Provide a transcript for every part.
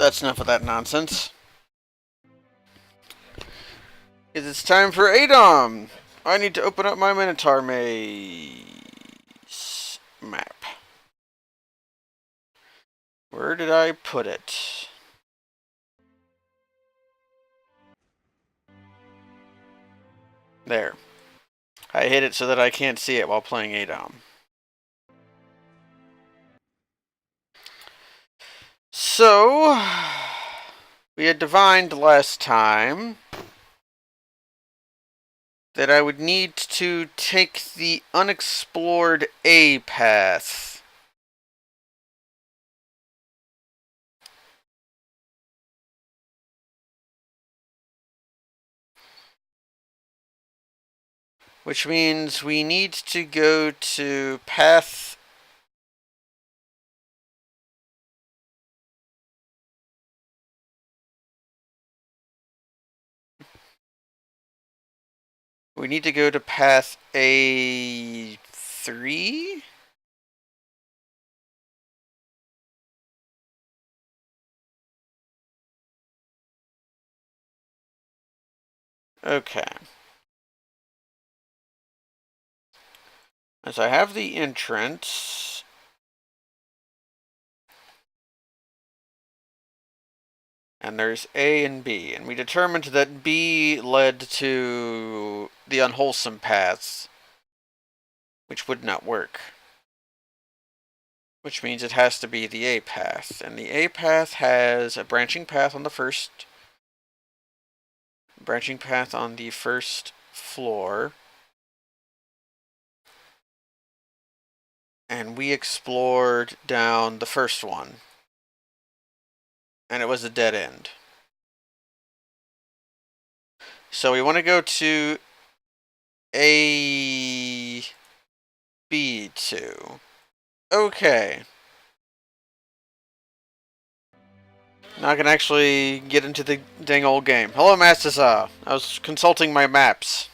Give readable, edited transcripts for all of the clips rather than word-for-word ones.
that's enough of that nonsense. It's time for ADOM! I need to open up my Minotaur maze map. Where did I put it? There. I hid it so that I can't see it while playing ADOM. So, we had divined last time that I would need to take the unexplored A path. Which means we need to go to path... We need to go to path A3? Okay. As I have the entrance... And there's A and B, and we determined that B led to the unwholesome paths, which would not work. Which means it has to be the A path, and the A path has a branching path on the first floor, and we explored down the first one, and it was a dead end. So we want to go to B2. Okay. Now I can actually get into the dang old game. Hello, Mastasa. I was consulting my maps.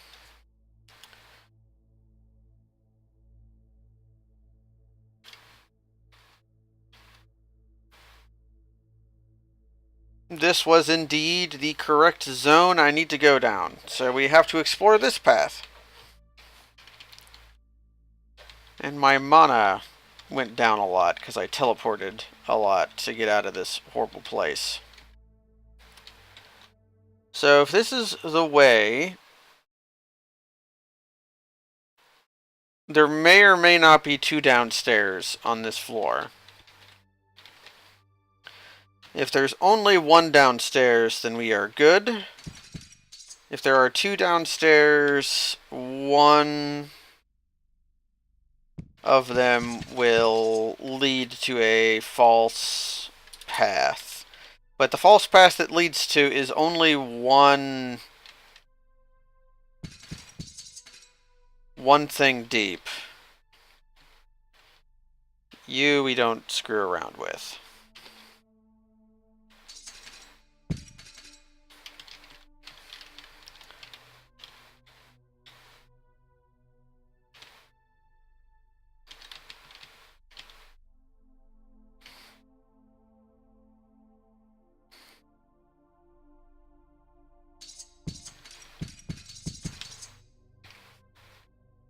This was indeed the correct zone I need to go down. So we have to explore this path. And my mana went down a lot because I teleported a lot to get out of this horrible place. So if this is the way, there may or may not be two downstairs on this floor. If there's only one downstairs, then we are good. If there are two downstairs, one of them will lead to a false path. But the false path that leads to is only one thing deep. You we don't screw around with.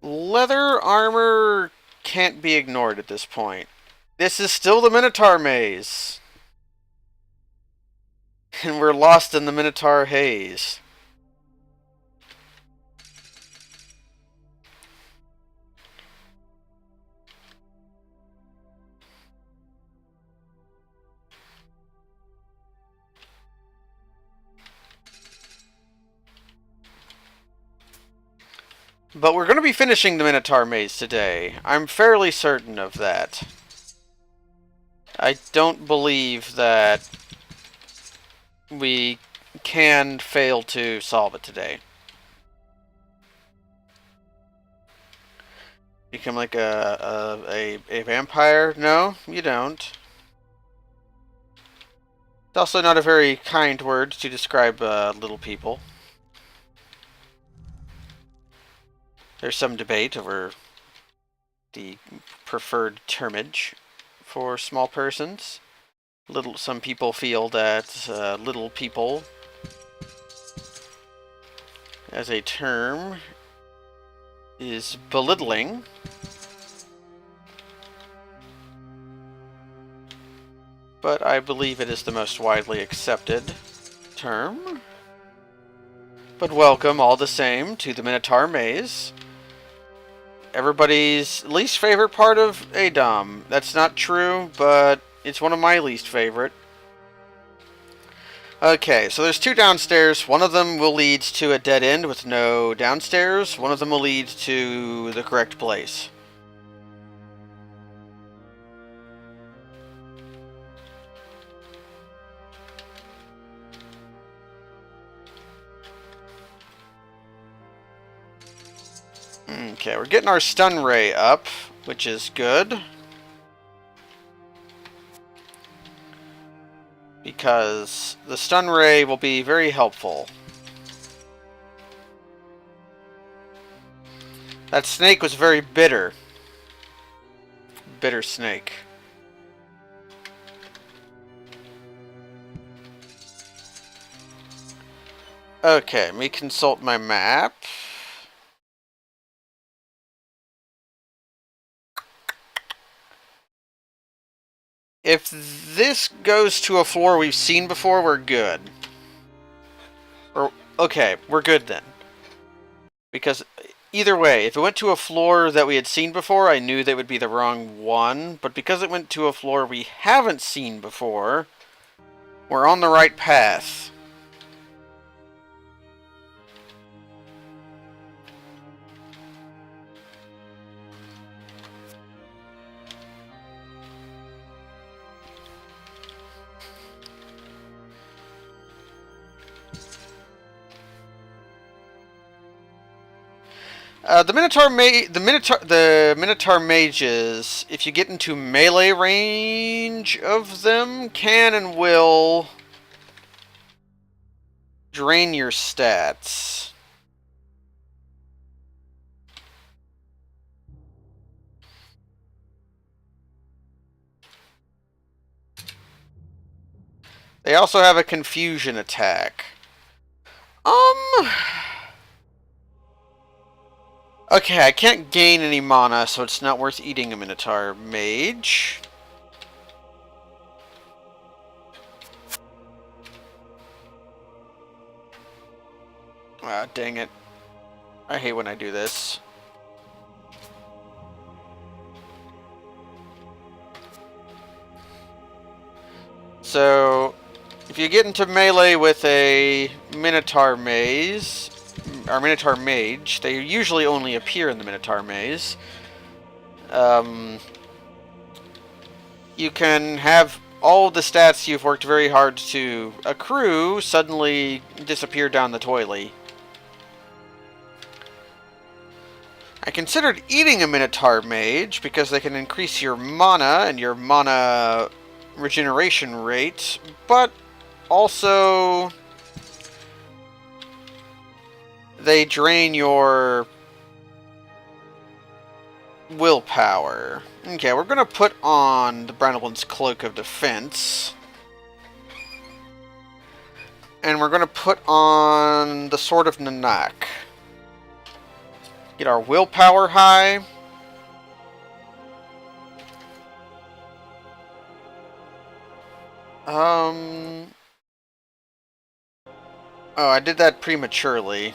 Leather armor can't be ignored at this point. This is still the Minotaur maze. And we're lost in the Minotaur haze. But we're going to be finishing the Minotaur maze today. I'm fairly certain of that. I don't believe that we can fail to solve it today. Become like a vampire? No, you don't. It's also not a very kind word to describe little people. There's some debate over the preferred termage for small persons. Some people feel that little people as a term is belittling. But I believe it is the most widely accepted term. But welcome all the same to the Minotaur Maze. Everybody's least favorite part of ADOM. That's not true, but it's one of my least favorite. Okay, so there's two downstairs. One of them will lead to a dead end with no downstairs. One of them will lead to the correct place. Okay, we're getting our stun ray up, which is good. Because the stun ray will be very helpful. That snake was very bitter. Bitter snake. Okay, let me consult my map. If this goes to a floor we've seen before, we're good. Okay, we're good then. Because either way, if it went to a floor that we had seen before, I knew that would be the wrong one. But because it went to a floor we haven't seen before, we're on the right path. The Minotaur mages, if you get into melee range of them, can and will drain your stats. They also have a confusion attack. Okay, I can't gain any mana, so it's not worth eating a Minotaur Mage. Ah, dang it. I hate when I do this. So, if you get into melee with a Minotaur Maze, or Minotaur Mage, they usually only appear in the Minotaur Maze. You can have all the stats you've worked very hard to accrue suddenly disappear down the toilet. I considered eating a Minotaur Mage because they can increase your mana and your mana regeneration rate, but also they drain your willpower. Okay, we're going to put on the Brandolyn's Cloak of Defense. And we're going to put on the Sword of Nanak. Get our willpower high. Oh, I did that prematurely.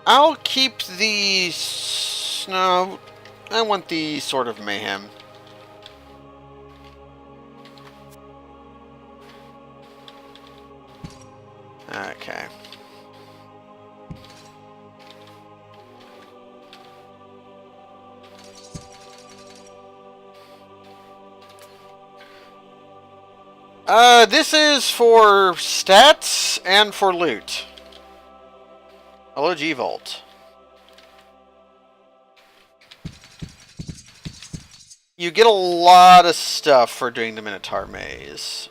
I'll keep the... No, I want the Sword of Mayhem. Okay. This is for stats and for loot. Hello, G-Volt. You get a lot of stuff for doing the Minotaur Maze.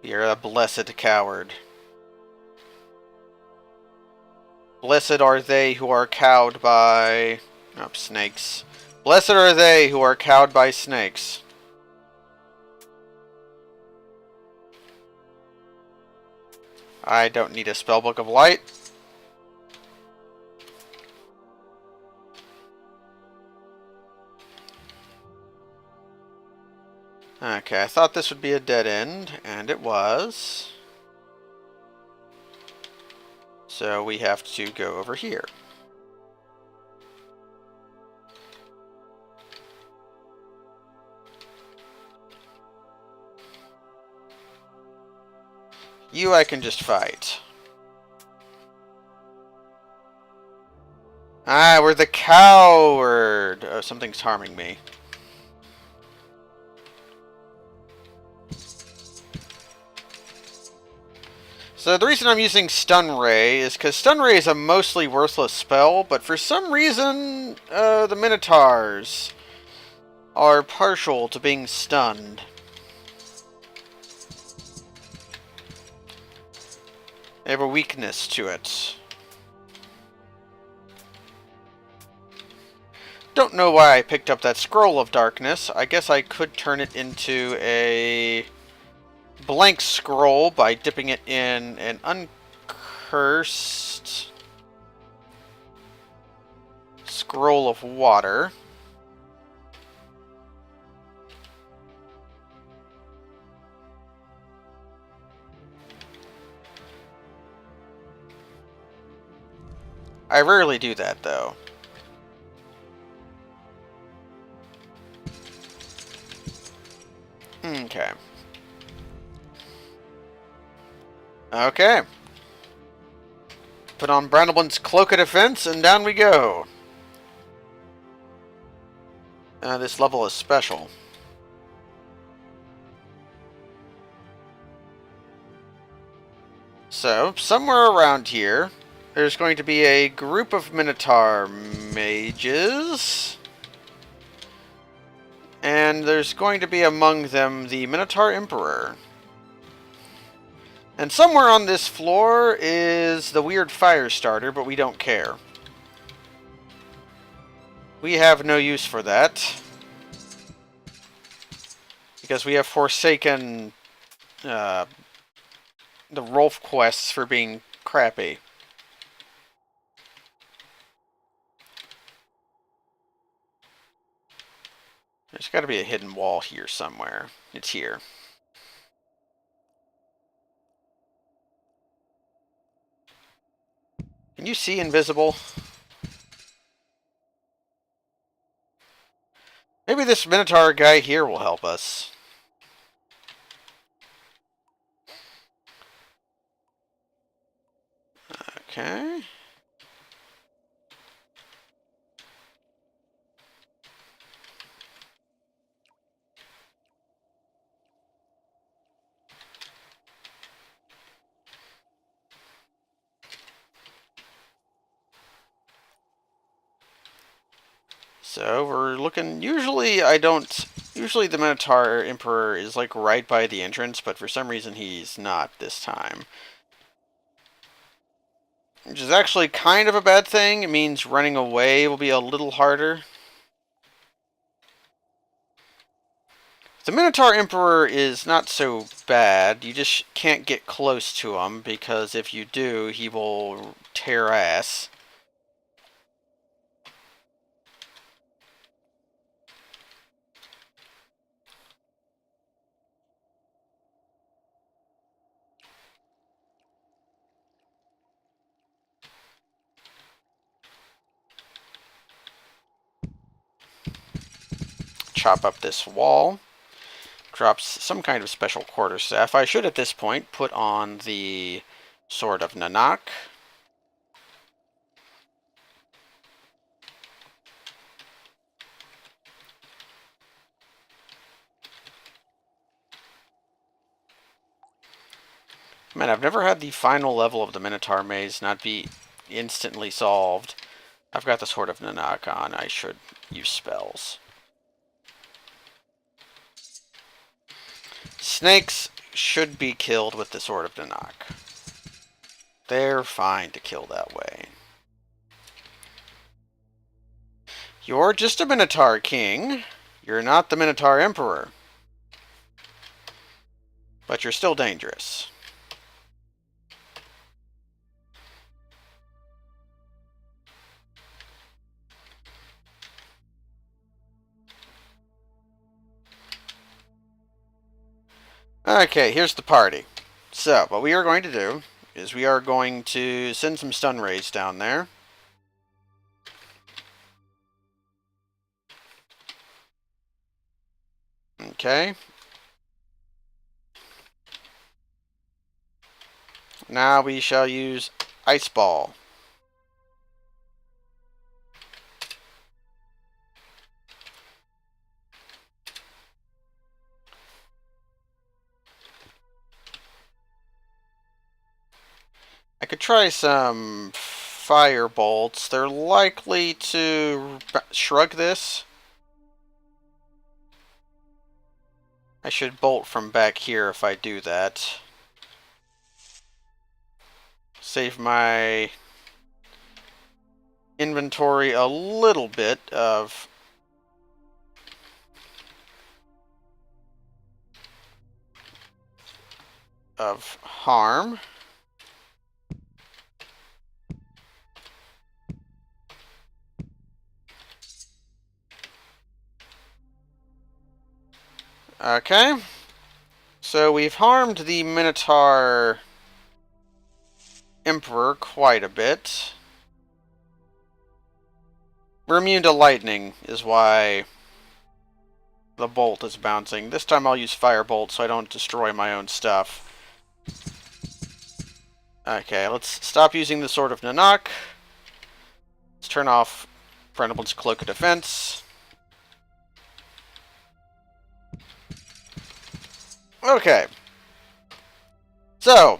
You're a blessed coward. Blessed are they who are cowed by... Oh, snakes. Blessed are they who are cowed by snakes. I don't need a spellbook of light. Okay, I thought this would be a dead end, and it was. So we have to go over here. You I can just fight. Ah, we're the coward! Oh, something's harming me. So the reason I'm using Stun Ray is because Stun Ray is a mostly worthless spell, but for some reason, the Minotaurs are partial to being stunned. They have a weakness to it. Don't know why I picked up that Scroll of Darkness. I guess I could turn it into a blank scroll by dipping it in an uncursed scroll of water. I rarely do that, though. Okay. Okay. Put on Brandleman's Cloak of Defense, and down we go. This level is special. So, somewhere around here, there's going to be a group of Minotaur mages. And there's going to be among them the Minotaur Emperor. And somewhere on this floor is the weird fire starter, but we don't care. We have no use for that. Because we have forsaken the Rolf quests for being crappy. There's got to be a hidden wall here somewhere. It's here. Can you see invisible? Maybe this Minotaur guy here will help us. Okay. So we're looking, usually the Minotaur Emperor is like right by the entrance, but for some reason he's not this time. Which is actually kind of a bad thing. It means running away will be a little harder. The Minotaur Emperor is not so bad. You just can't get close to him, because if you do, he will tear ass. Chop up this wall. Drops some kind of special quarterstaff. I should at this point put on the Sword of Nanak. Man, I've never had the final level of the Minotaur Maze not be instantly solved. I've got the Sword of Nanak on. I should use spells. Snakes should be killed with the Sword of Nanak. They're fine to kill that way. You're just a Minotaur King. You're not the Minotaur Emperor. But you're still dangerous. Okay, here's the party. So, what we are going to do is we are going to send some stun rays down there. Okay. Now we shall use Ice Ball. I could try some Fire Bolts. They're likely to shrug this. I should bolt from back here if I do that. Save my inventory a little bit of harm. Okay. So we've harmed the Minotaur Emperor quite a bit. We're immune to lightning is why the bolt is bouncing. This time I'll use Firebolt so I don't destroy my own stuff. Okay, let's stop using the Sword of Nanak. Let's turn off Brennable's Cloak of Defense. Okay. So,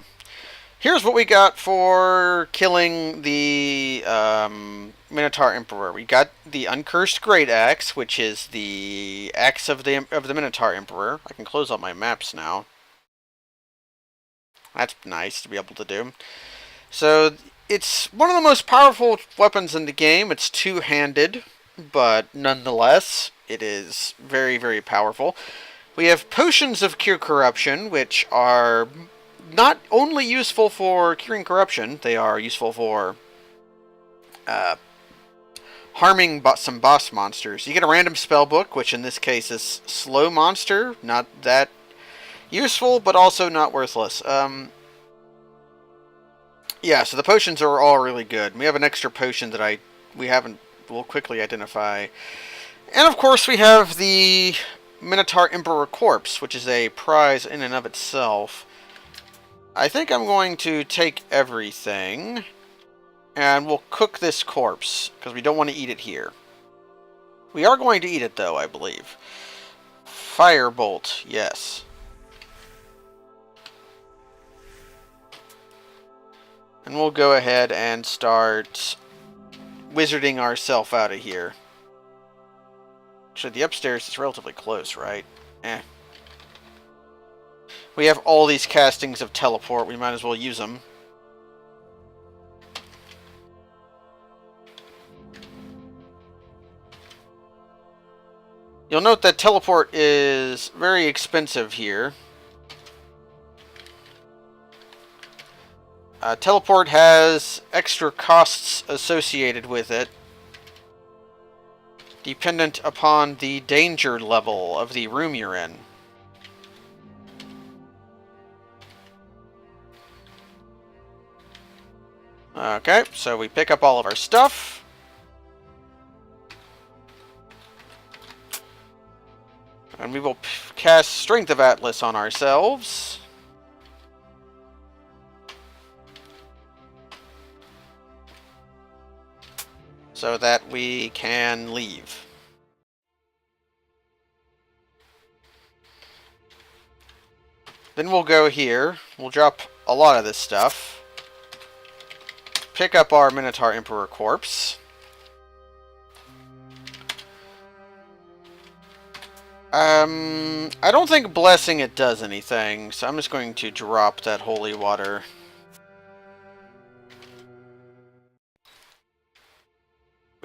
here's what we got for killing the Minotaur Emperor. We got the Uncursed Great Axe, which is the axe of the Minotaur Emperor. I can close all my maps now. That's nice to be able to do. So, it's one of the most powerful weapons in the game. It's two-handed, but nonetheless, it is very, very powerful. We have Potions of Cure Corruption, which are not only useful for curing corruption, they are useful for harming some boss monsters. You get a random spell book, which in this case is Slow Monster. Not that useful, but also not worthless. Yeah, so the potions are all really good. We have an extra potion that we'll quickly identify. And of course we have the Minotaur Emperor Corpse, which is a prize in and of itself. I think I'm going to take everything, and we'll cook this corpse, because we don't want to eat it here. We are going to eat it, though, I believe. Firebolt, yes. And we'll go ahead and start wizarding ourselves out of here. Actually, the upstairs is relatively close, right? Eh. We have all these castings of teleport. We might as well use them. You'll note that teleport is very expensive here. Teleport has extra costs associated with it, dependent upon the danger level of the room you're in. Okay, so we pick up all of our stuff. And we will cast Strength of Atlas on ourselves. So that we can leave. Then we'll go here. We'll drop a lot of this stuff. Pick up our Minotaur Emperor Corpse. I don't think blessing it does anything, so I'm just going to drop that holy water.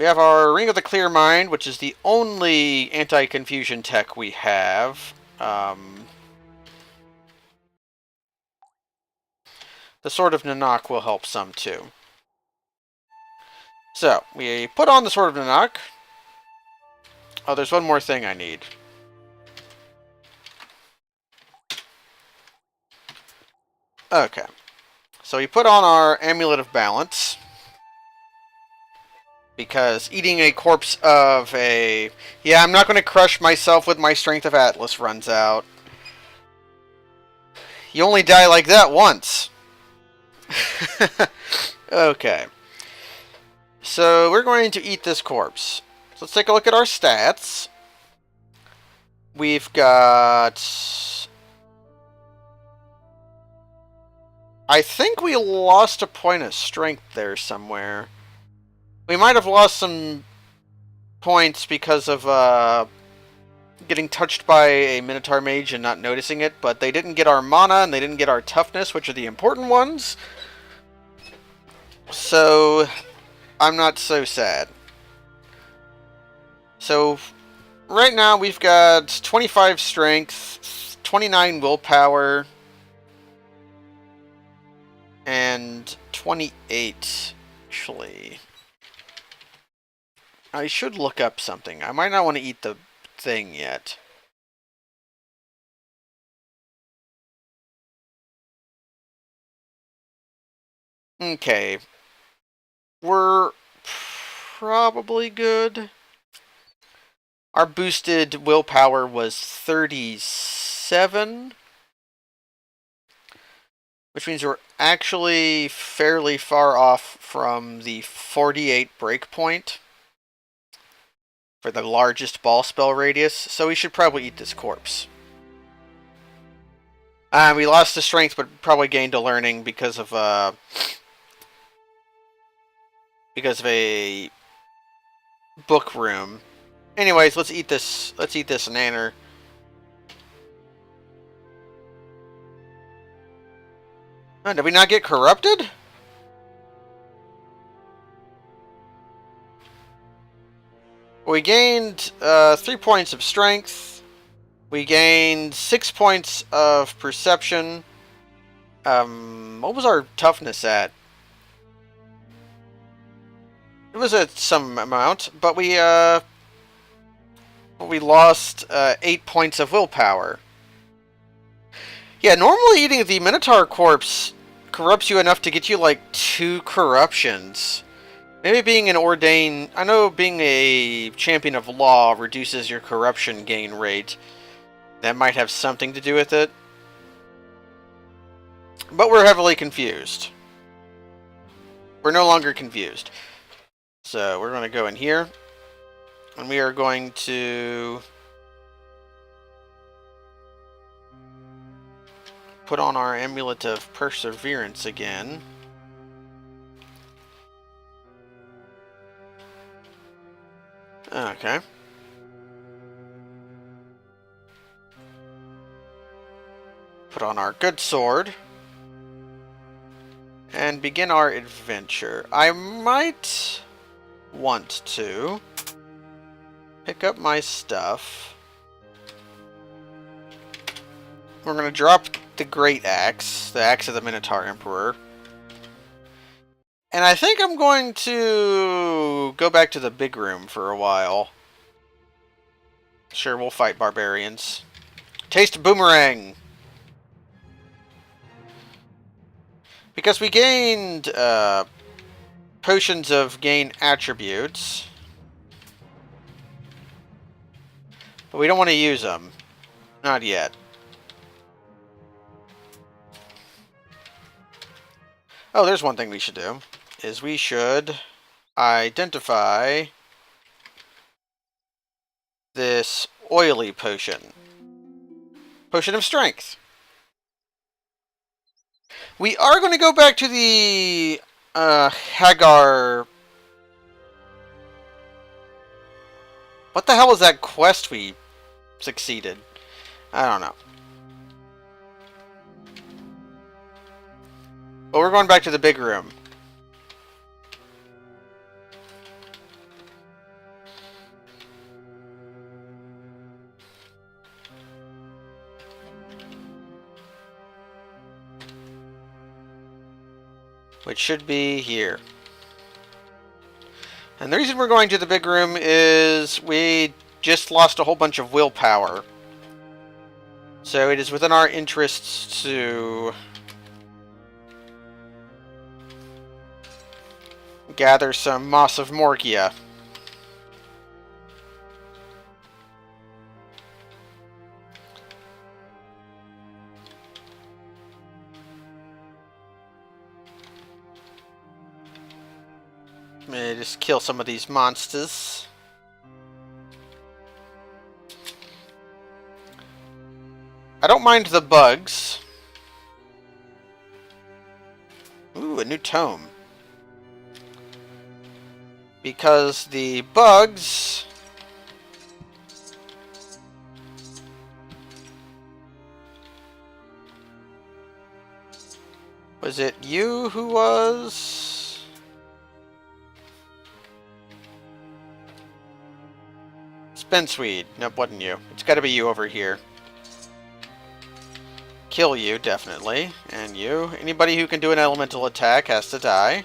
We have our Ring of the Clear Mind, which is the only anti-confusion tech we have. The Sword of Nanak will help some too. So, we put on the Sword of Nanak. Oh, there's one more thing I need. Okay. So we put on our Amulet of Balance. Because eating a corpse of a... Yeah, I'm not going to crush myself with my Strength of Atlas runs out. You only die like that once. Okay. So we're going to eat this corpse. So let's take a look at our stats. We've got... I think we lost a point of strength there somewhere. We might have lost some points because of getting touched by a Minotaur Mage and not noticing it, but they didn't get our mana and they didn't get our toughness, which are the important ones. So, I'm not so sad. So, right now we've got 25 strength, 29 willpower, and 28, actually. I should look up something. I might not want to eat the thing yet. Okay. We're probably good. Our boosted willpower was 37. Which means we're actually fairly far off from the 48 breakpoint for the largest ball spell radius, so we should probably eat this corpse. We lost the strength, but probably gained a learning because of a book room. Anyways, let's eat this. Let's eat this nanner. Oh, did we not get corrupted? We gained 3 points of strength. We gained 6 points of perception. What was our toughness at? It was at some amount, but we lost 8 points of willpower. Yeah, normally eating the Minotaur corpse corrupts you enough to get you like 2 corruptions. Maybe being an ordained... I know being a champion of law reduces your corruption gain rate. That might have something to do with it. But we're heavily confused. We're no longer confused. So we're going to go in here. And we are going to... put on our Amulet of Perseverance again. Okay. Put on our good sword. And begin our adventure. I might want to pick up my stuff. We're going to drop the Great Axe, the Axe of the Minotaur Emperor. And I think I'm going to go back to the big room for a while. Sure, we'll fight barbarians. Taste Boomerang! Because we gained potions of gain attributes. But we don't want to use them. Not yet. Oh, there's one thing we should do. Is we should identify this oily potion. Potion of Strength. We are going to go back to the Hagar... What the hell was that quest we succeeded? I don't know. But we're going back to the big room. which should be here. And the reason we're going to the big room is we just lost a whole bunch of willpower. So it is within our interests to gather some Moss of Morgia. Let me just kill some of these monsters. I don't mind the bugs. Ooh, a new tome. Because the bugs... Was it you who was... Spenceweed. Nope, wasn't you. It's gotta be you over here. Kill you, definitely. And you. Anybody who can do an elemental attack has to die.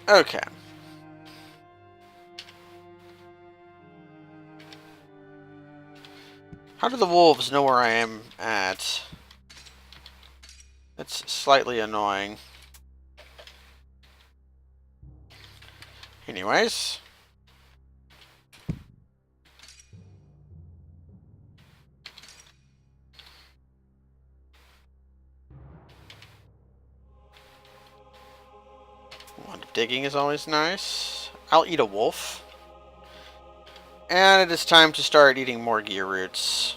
Okay. How do the wolves know where I am at? That's slightly annoying. Anyways. Digging is always nice. I'll eat a wolf. And it is time to start eating more gear roots.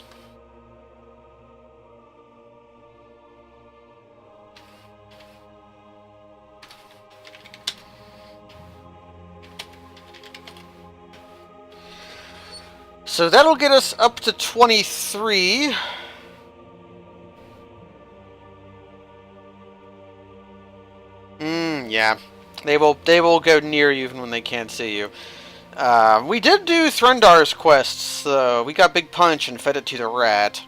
So that'll get us up to 23. Yeah. They will go near you even when they can't see you. We did do Threndar's quests, though. We got Big Punch and fed it to the rat.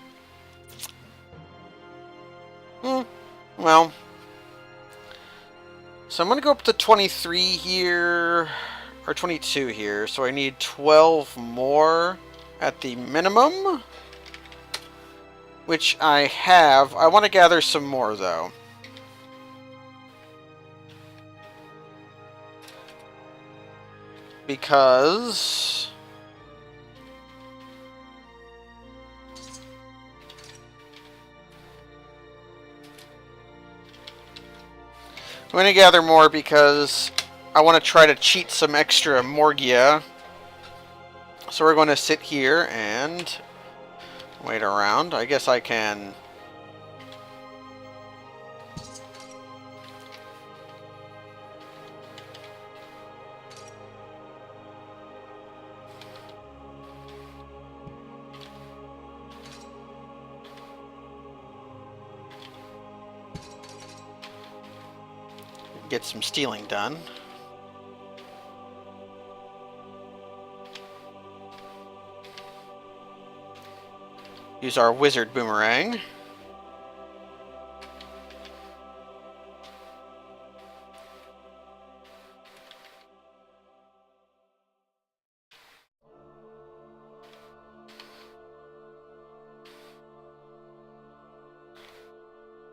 Well. So I'm going to go up to 23 here, or 22 here, so I need 12 more at the minimum, which I have. I want to gather some more, though. Because I'm going to gather more because I want to try to cheat some extra Morgia. So we're going to sit here and wait around. I guess I can... get some stealing done. Use our wizard boomerang.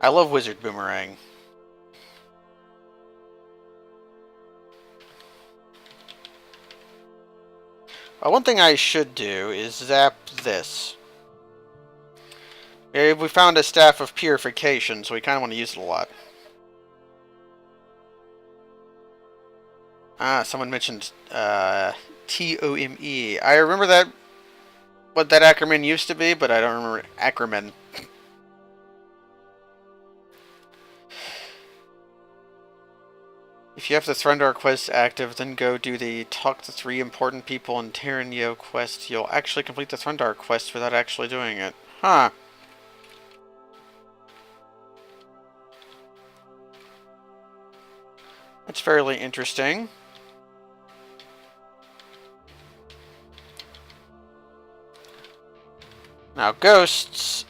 I love wizard boomerang. One thing I should do is zap this. We found a staff of purification, so we kind of want to use it a lot. Ah, someone mentioned TOME. I remember that, what that acronym used to be, but I don't remember acronym. If you have the Threndar quest active, then go do the Talk to 3 Important People in Terranio quest. You'll actually complete the Threndar quest without actually doing it. Huh. That's fairly interesting. Now, ghosts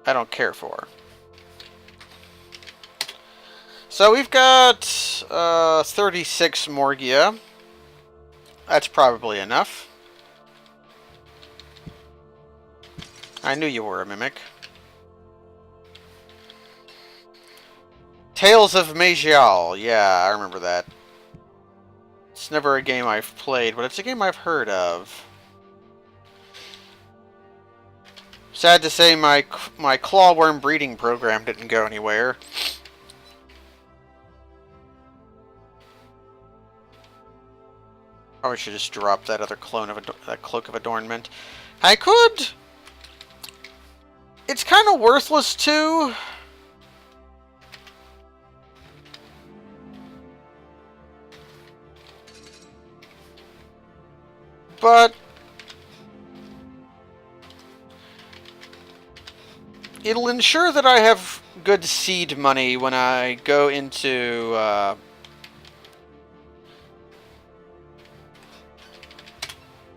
I don't care for. So we've got 36 Morgia. That's probably enough. I knew you were a mimic. Tales of Magial. Yeah, I remember that. It's never a game I've played, but it's a game I've heard of. Sad to say, my clawworm breeding program didn't go anywhere. Probably should just drop that other clone of that cloak of adornment. I could. It's kind of worthless too. But it'll ensure that I have good seed money when I go into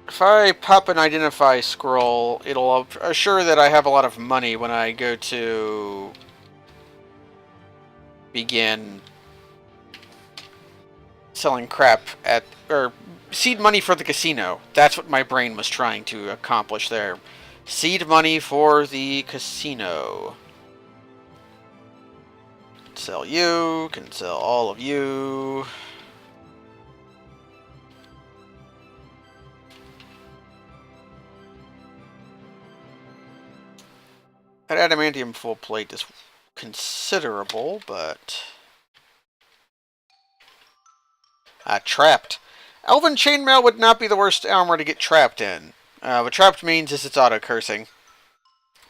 if I pop an identify scroll, it'll assure that I have a lot of money when I go to begin selling crap at, or seed money for the casino. That's what my brain was trying to accomplish there. Seed money for the casino. Sell you, can sell all of you. That adamantium full plate is considerable, but... trapped. Elven chainmail would not be the worst armor to get trapped in. What trapped means is it's auto-cursing.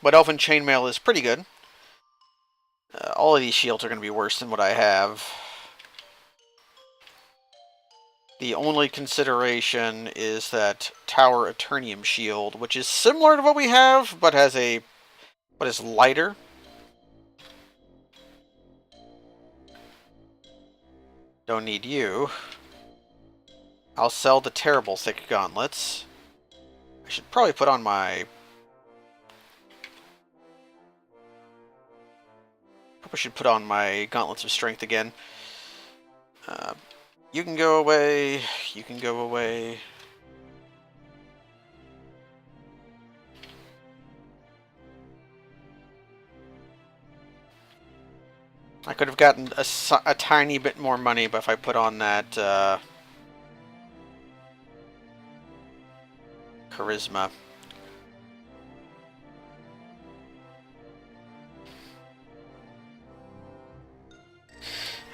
But elven chainmail is pretty good. All of these shields are going to be worse than what I have. The only consideration is that Tower Eternium shield, which is similar to what we have, but has a... but is lighter. Don't need you. I'll sell the terrible thick gauntlets. I should probably put on my... I should put on my gauntlets of strength again. You can go away. You can go away. I could have gotten a tiny bit more money, but if I put on that charisma.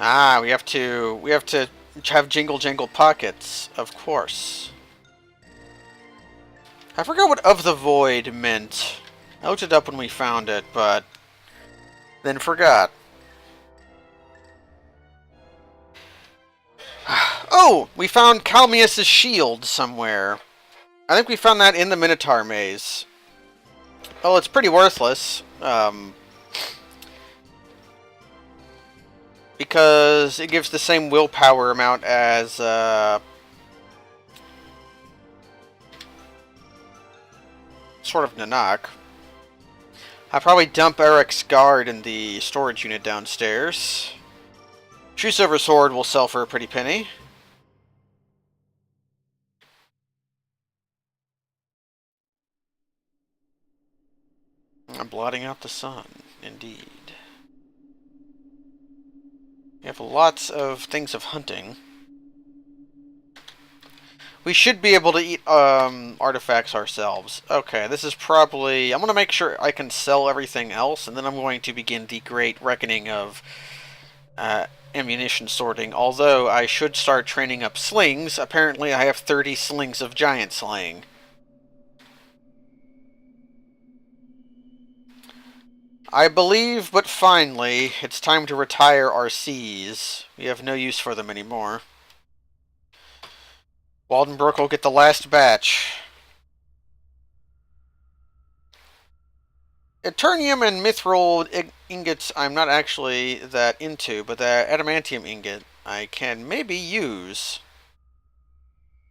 Ah, we have to have jingle jangle pockets, of course. I forgot what of the void meant. I looked it up when we found it, but then forgot. Oh, we found Calmius' shield somewhere. I think we found that in the Minotaur maze. Well, it's pretty worthless. Because it gives the same willpower amount as sort of Nanak. I'll probably dump Eric's guard in the storage unit downstairs. True Silver Sword will sell for a pretty penny. I'm blotting out the sun, indeed. We have lots of things of hunting. We should be able to eat artifacts ourselves. Okay, this is probably... I'm going to make sure I can sell everything else, and then I'm going to begin the great reckoning of ammunition sorting. Although I should start training up slings. Apparently I have 30 slings of giant slaying. I believe, but finally, it's time to retire our Cs. We have no use for them anymore. Waldenbrook will get the last batch. Eternium and Mithril ingots I'm not actually that into, but the Adamantium ingot I can maybe use.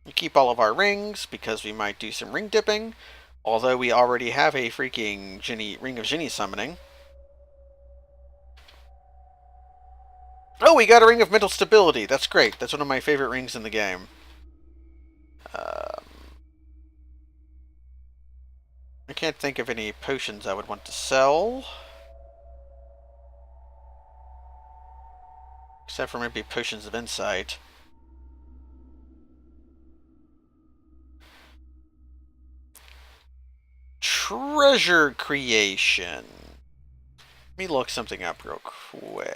We keep all of our rings, because we might do some ring dipping, although we already have a freaking Ring of Genie summoning. Oh, we got a Ring of Mental Stability. That's great. That's one of my favorite rings in the game. I can't think of any potions I would want to sell. Except for maybe potions of insight. Treasure creation. Let me look something up real quick.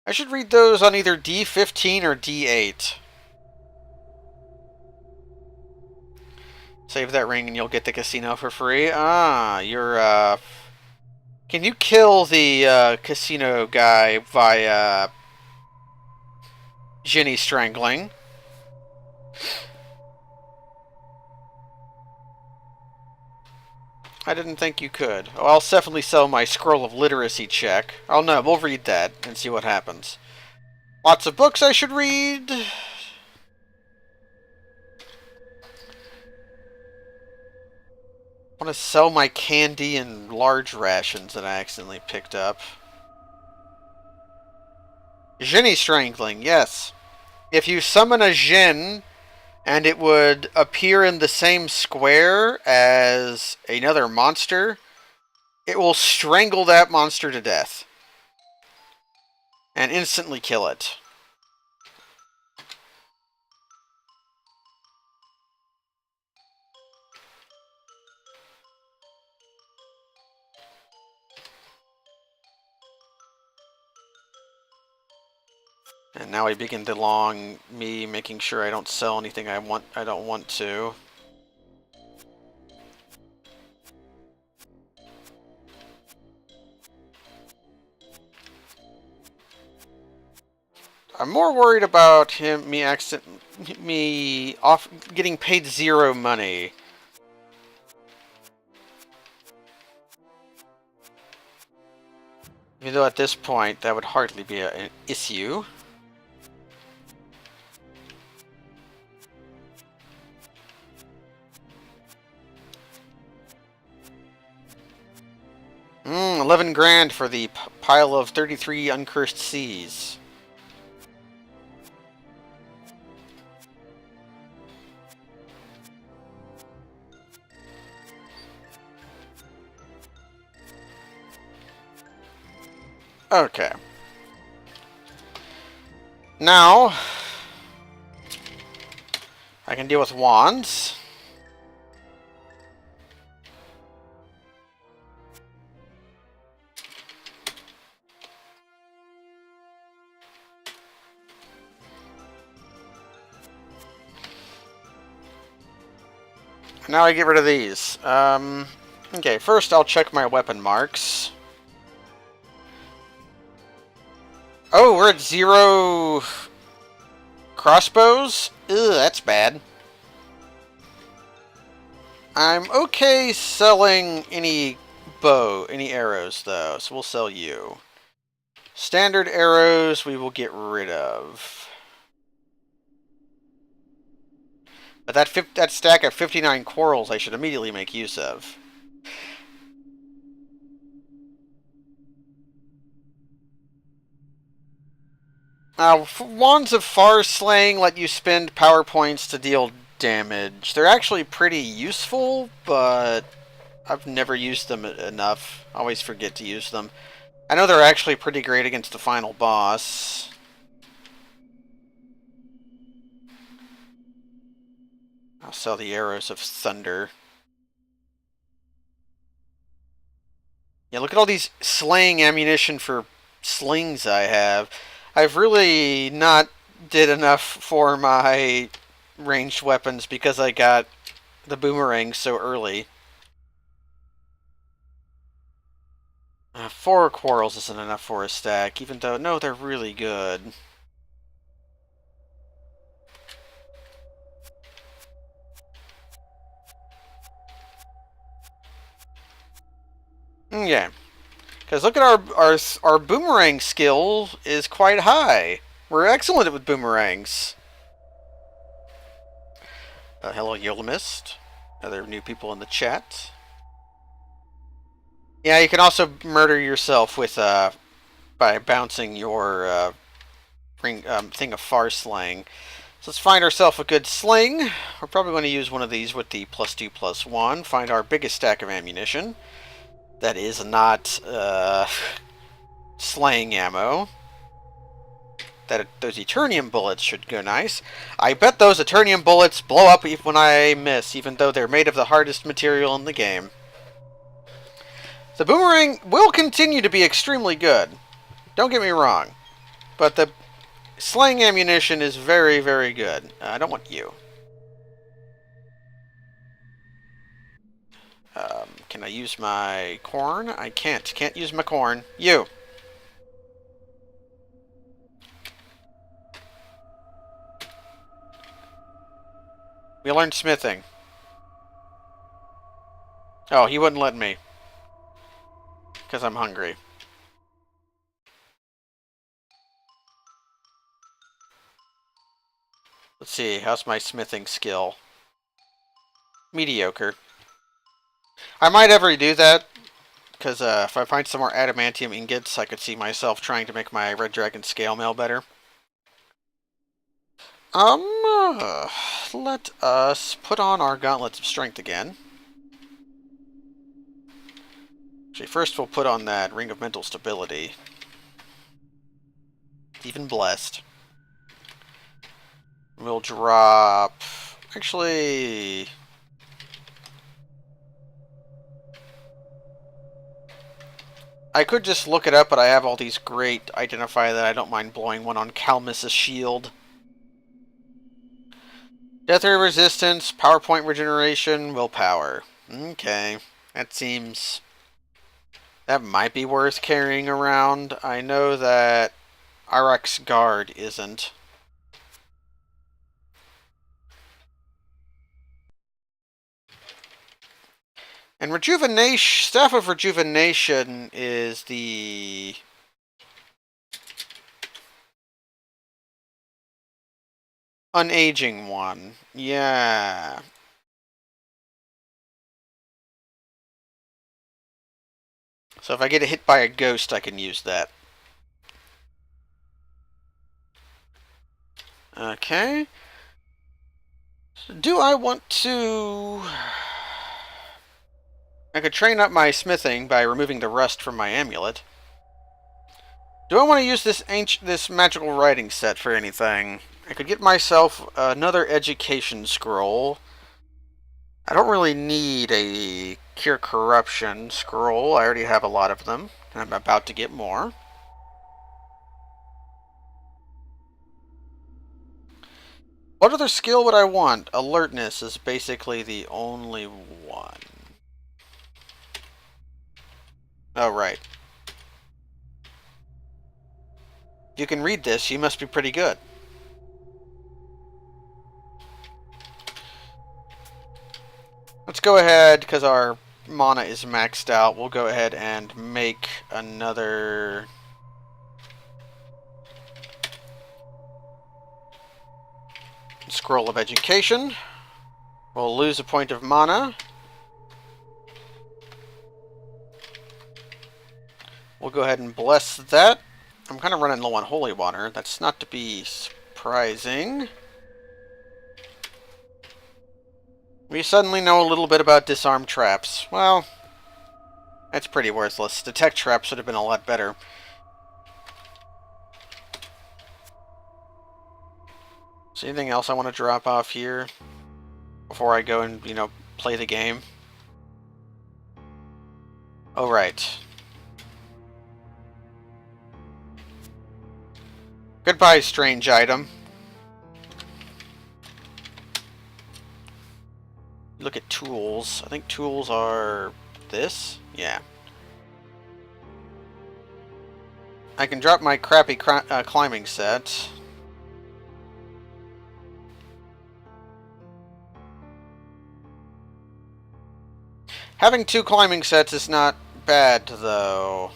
I should read those on either D15 or D8. Save that ring and you'll get the casino for free. Ah, you're, can you kill the, casino guy via Jenny strangling? I didn't think you could. Oh, I'll definitely sell my Scroll of Literacy check. Oh no, we'll read that and see what happens. Lots of books I should read. I want to sell my candy and large rations that I accidentally picked up. Jenny strangling, yes. If you summon a Jin, and it would appear in the same square as another monster, it will strangle that monster to death. And instantly kill it. And now we begin the long me making sure I don't sell anything I don't want to. I'm more worried about me getting paid zero money. Even though at this point that would hardly be an issue. 11 grand for the pile of 33 uncursed seas. Okay. Now, I can deal with wands. Now I get rid of these. Okay, first I'll check my weapon marks. Oh, we're at 0 crossbows? Ugh, that's bad. I'm okay selling any arrows, though, so we'll sell you. Standard arrows we will get rid of. But that stack of 59 quarrels I should immediately make use of. Wands of Far Slaying let you spend power points to deal damage. They're actually pretty useful, but I've never used them enough. I always forget to use them. I know they're actually pretty great against the final boss. I'll sell the Arrows of Thunder. Yeah, look at all these slaying ammunition for slings I have. I've really not did enough for my ranged weapons because I got the boomerang so early. 4 quarrels isn't enough for a stack, even though, no, they're really good. Yeah. Because look at our boomerang skill is quite high. We're excellent with boomerangs. Hello, Yolimist. Other new people in the chat. Yeah, you can also murder yourself with by bouncing your thing of far slang. So let's find ourselves a good sling. We're probably going to use one of these with the +2/+1. Find our biggest stack of ammunition. That is not slaying ammo. Those Eternium bullets should go nice. I bet those Eternium bullets blow up when I miss, even though they're made of the hardest material in the game. The boomerang will continue to be extremely good. Don't get me wrong. But the slaying ammunition is very, very good. I don't want you. Can I use my corn? I can't. Can't use my corn. You. We learned smithing. Oh, he wouldn't let me. Because I'm hungry. Let's see. How's my smithing skill? Mediocre. I might ever do that. Because if I find some more adamantium ingots, I could see myself trying to make my red dragon scale mail better. Let us put on our gauntlets of strength again. Actually, first we'll put on that ring of mental stability. Even blessed. We'll drop... Actually... I could just look it up, but I have all these great identify that I don't mind blowing one on Calmus' shield. Death ray resistance, PowerPoint regeneration, willpower. Okay. That seems... That might be worth carrying around. I know that Iraq's Guard isn't. And Rejuvenation... Staff of Rejuvenation is the... unaging one. Yeah. So if I get hit by a ghost, I can use that. Okay. Do I want to... I could train up my smithing by removing the rust from my amulet. Do I want to use this magical writing set for anything? I could get myself another education scroll. I don't really need a cure corruption scroll. I already have a lot of them, and I'm about to get more. What other skill would I want? Alertness is basically the only one. Oh, right. You can read this. You must be pretty good. Let's go ahead, because our mana is maxed out. We'll go ahead and make another... Scroll of Education. We'll lose a point of mana. We'll go ahead and bless that. I'm kind of running low on holy water. That's not to be surprising. We suddenly know a little bit about disarm traps. Well, that's pretty worthless. Detect traps would have been a lot better. Is there anything else I want to drop off here before I go and, you know, play the game? Oh, right. Goodbye, strange item. Look at tools. I think tools are this? Yeah. I can drop my crappy climbing set. Having 2 climbing sets is not bad, though.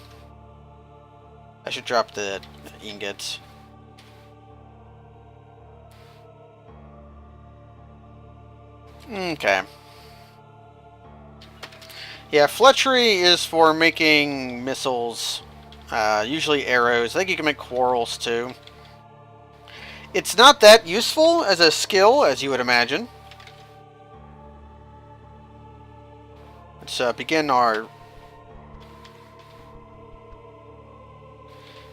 I should drop the ingots. Okay. Yeah, Fletchery is for making missiles, usually arrows. I think you can make quarrels too. It's not that useful as a skill, as you would imagine. Let's begin our...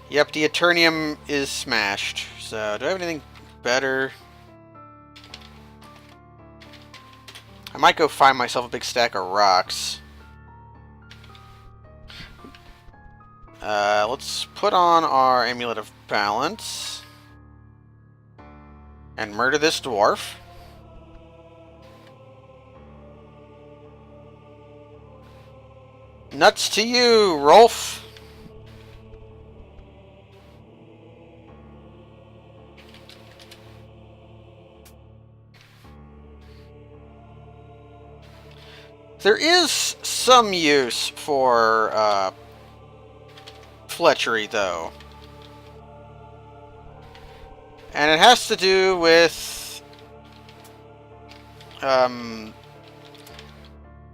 Yep, the Eternium is smashed. So, do I have anything better? I might go find myself a big stack of rocks. Let's put on our Amulet of Balance. And murder this dwarf. Nuts to you, Rolf! There is some use for Fletchery, though. And it has to do with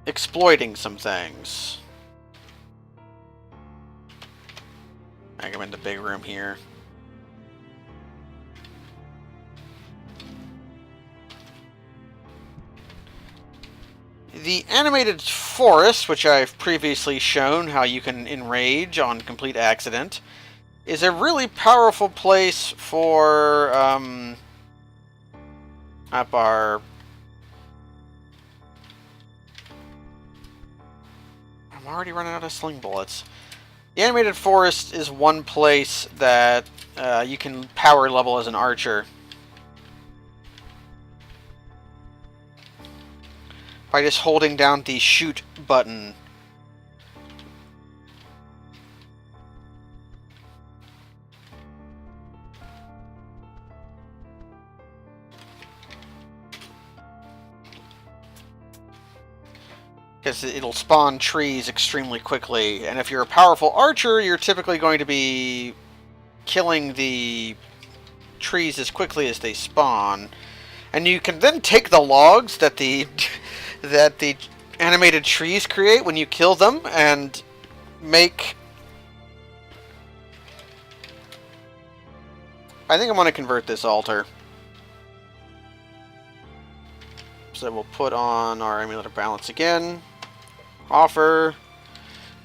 exploiting some things. I come in the big room here. The animated forest, which I've previously shown how you can enrage on complete accident, is a really powerful place for up our... I'm already running out of sling bullets. The animated forest is one place that you can power level as an archer. By just holding down the shoot button. Because it'll spawn trees extremely quickly, and if you're a powerful archer, you're typically going to be killing the trees as quickly as they spawn. And you can then take the logs that the that the animated trees create when you kill them and make... I think I'm going to convert this altar. So we'll put on our Amulet of Balance again. Offer,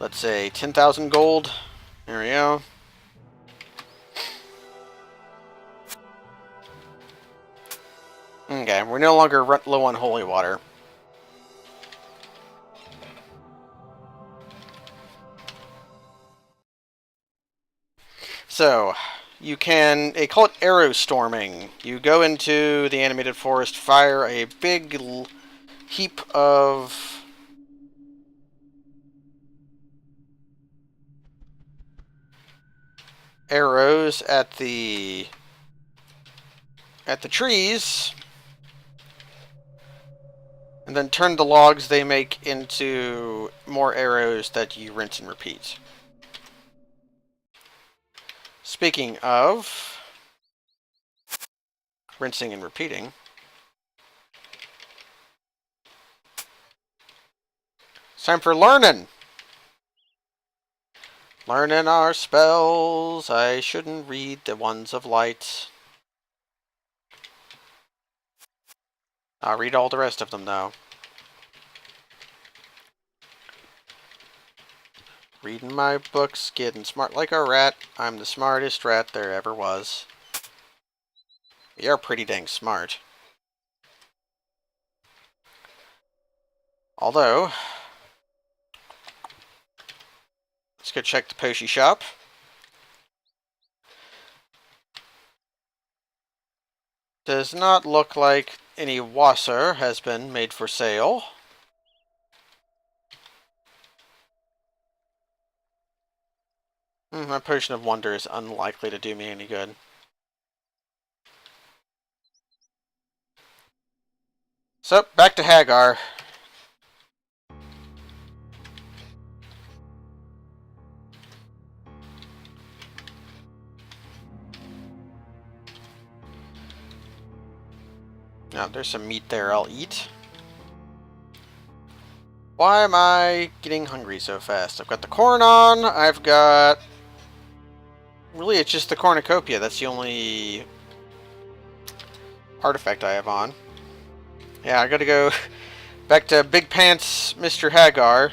let's say 10,000 gold. There we go. Okay, we're no longer low on holy water. So, you can... They call it arrow storming. You go into the animated forest, fire a big heap of... arrows at the trees, and then turn the logs they make into more arrows that you rinse and repeat. Speaking of rinsing and repeating, it's time for learning. Learning our spells. I shouldn't read the ones of light. I'll read all the rest of them, though. Reading my books, getting smart like a rat. I'm the smartest rat there ever was. You're pretty dang smart. Although, let's go check the Poshi shop. Does not look like any wasser has been made for sale. My Potion of Wonder is unlikely to do me any good. So, back to Hagar. Now, there's some meat there I'll eat. Why am I getting hungry so fast? I've got the corn on. I've got... Really, it's just the cornucopia. That's the only artifact I have on. Yeah, I gotta go back to Big Pants Mr. Hagar.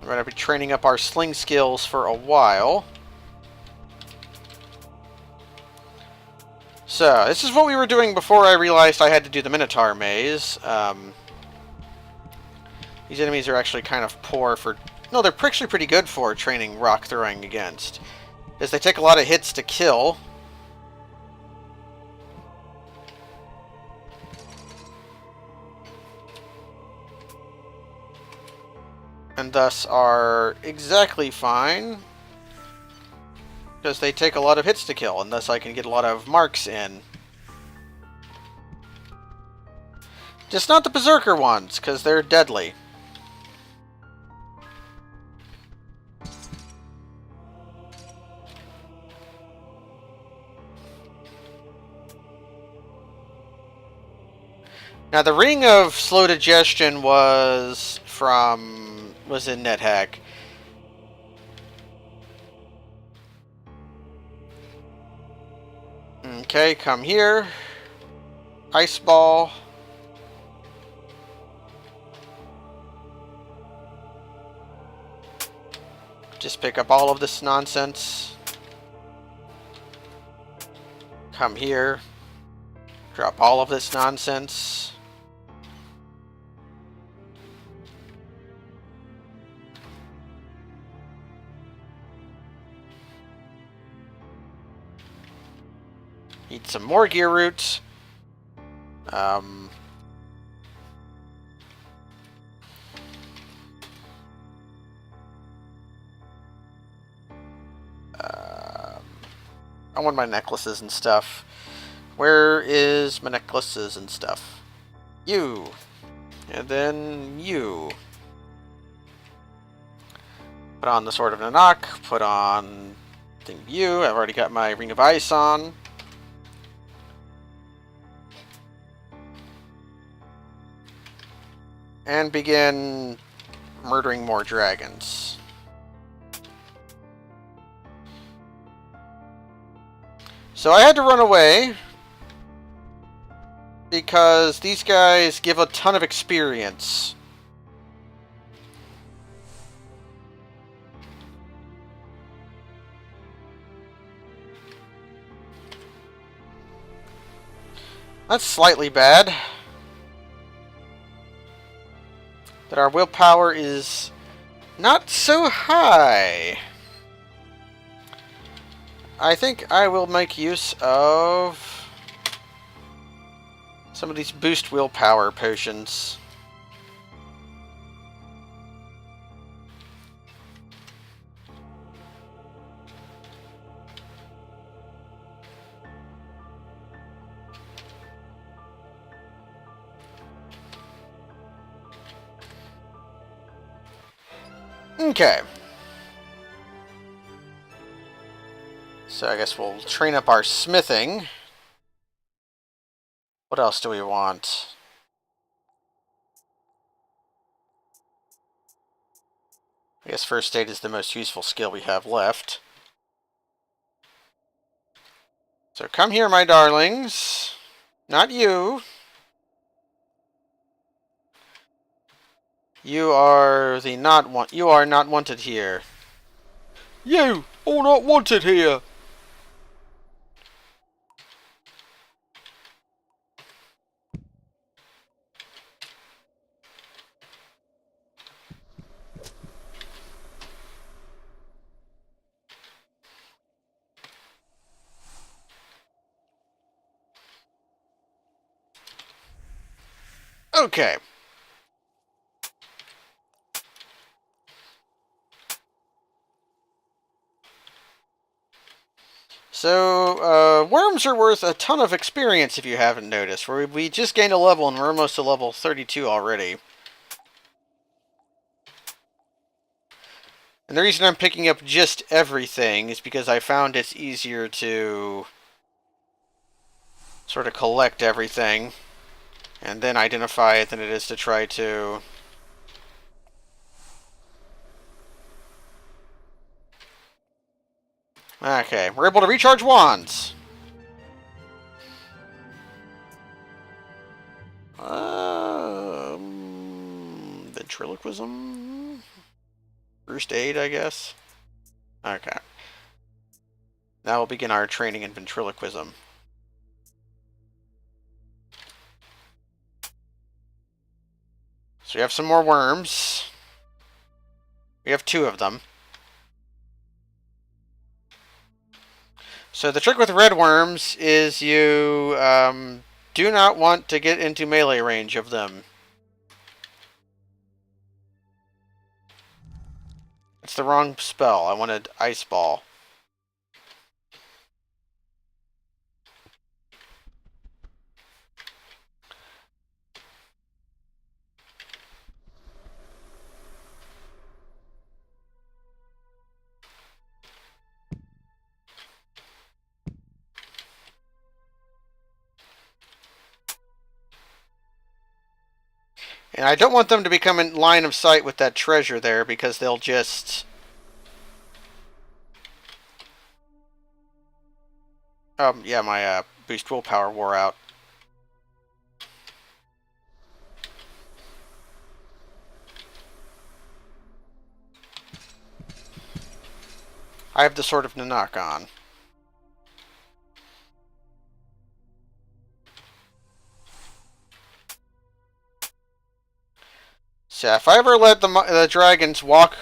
We're gonna be training up our sling skills for a while. So, this is what we were doing before I realized I had to do the Minotaur maze. These enemies are actually kind of poor for... No, they're actually pretty good for training rock throwing against. Because they take a lot of hits to kill. And thus are exactly fine. Because they take a lot of hits to kill, and thus I can get a lot of marks in. Just not the Berserker ones, because they're deadly. Now the Ring of Slow Digestion was in NetHack. Okay, come here. Ice Ball. Just pick up all of this nonsense. Come here. Drop all of this nonsense. Eat some more gear roots. I want my necklaces and stuff. Where is my necklaces and stuff? You. And then you. Put on the Sword of Nanak. Put on thing you. I've already got my Ring of Ice on. And begin murdering more dragons. So I had to run away because these guys give a ton of experience. That's slightly bad. That our willpower is not so high. I think I will make use of some of these boost willpower potions. Okay. So I guess we'll train up our smithing. What else do we want? I guess first aid is the most useful skill we have left. So come here, my darlings. Not you. You are not wanted here. You are not wanted here. Okay. So, worms are worth a ton of experience if you haven't noticed. We just gained a level and we're almost to level 32 already. And the reason I'm picking up just everything is because I found it's easier to sort of collect everything and then identify it than it is to try to... Okay, we're able to recharge wands! Ventriloquism? First aid, I guess? Okay. Now we'll begin our training in ventriloquism. So we have some more worms. We have 2 of them. So the trick with red worms is you do not want to get into melee range of them. It's the wrong spell. I wanted Ice Ball. And I don't want them to become in line of sight with that treasure there, because they'll just... yeah, my boost willpower wore out. I have the Sword of Nanak on. So if I ever let the dragons walk...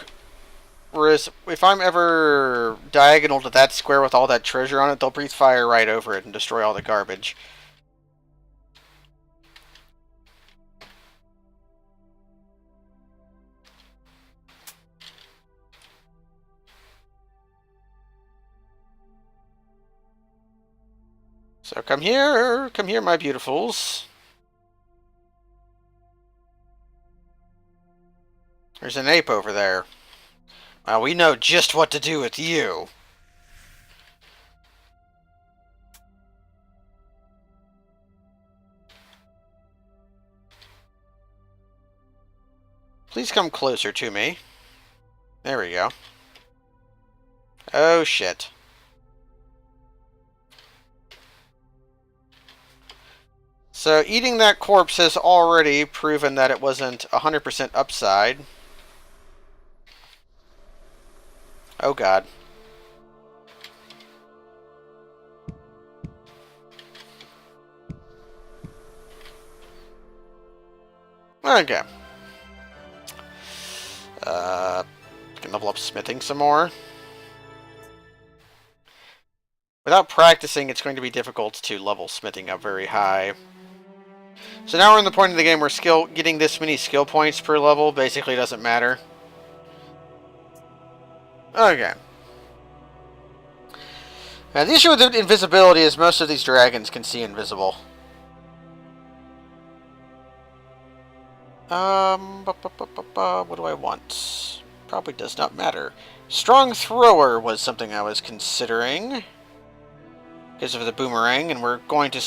Whereas, if I'm ever diagonal to that square with all that treasure on it, they'll breathe fire right over it and destroy all the garbage. So come here, my beautifuls. There's an ape over there. Well, we know just what to do with you. Please come closer to me. There we go. Oh, shit. So, eating that corpse has already proven that it wasn't 100% upside. Oh, God. Okay. Can level up smithing some more. Without practicing, it's going to be difficult to level smithing up very high. So now we're in the point of the game where getting this many skill points per level basically doesn't matter. Okay. Now the issue with invisibility is most of these dragons can see invisible. What do I want? Probably does not matter. Strong Thrower was something I was considering. Because of the boomerang, and we're going to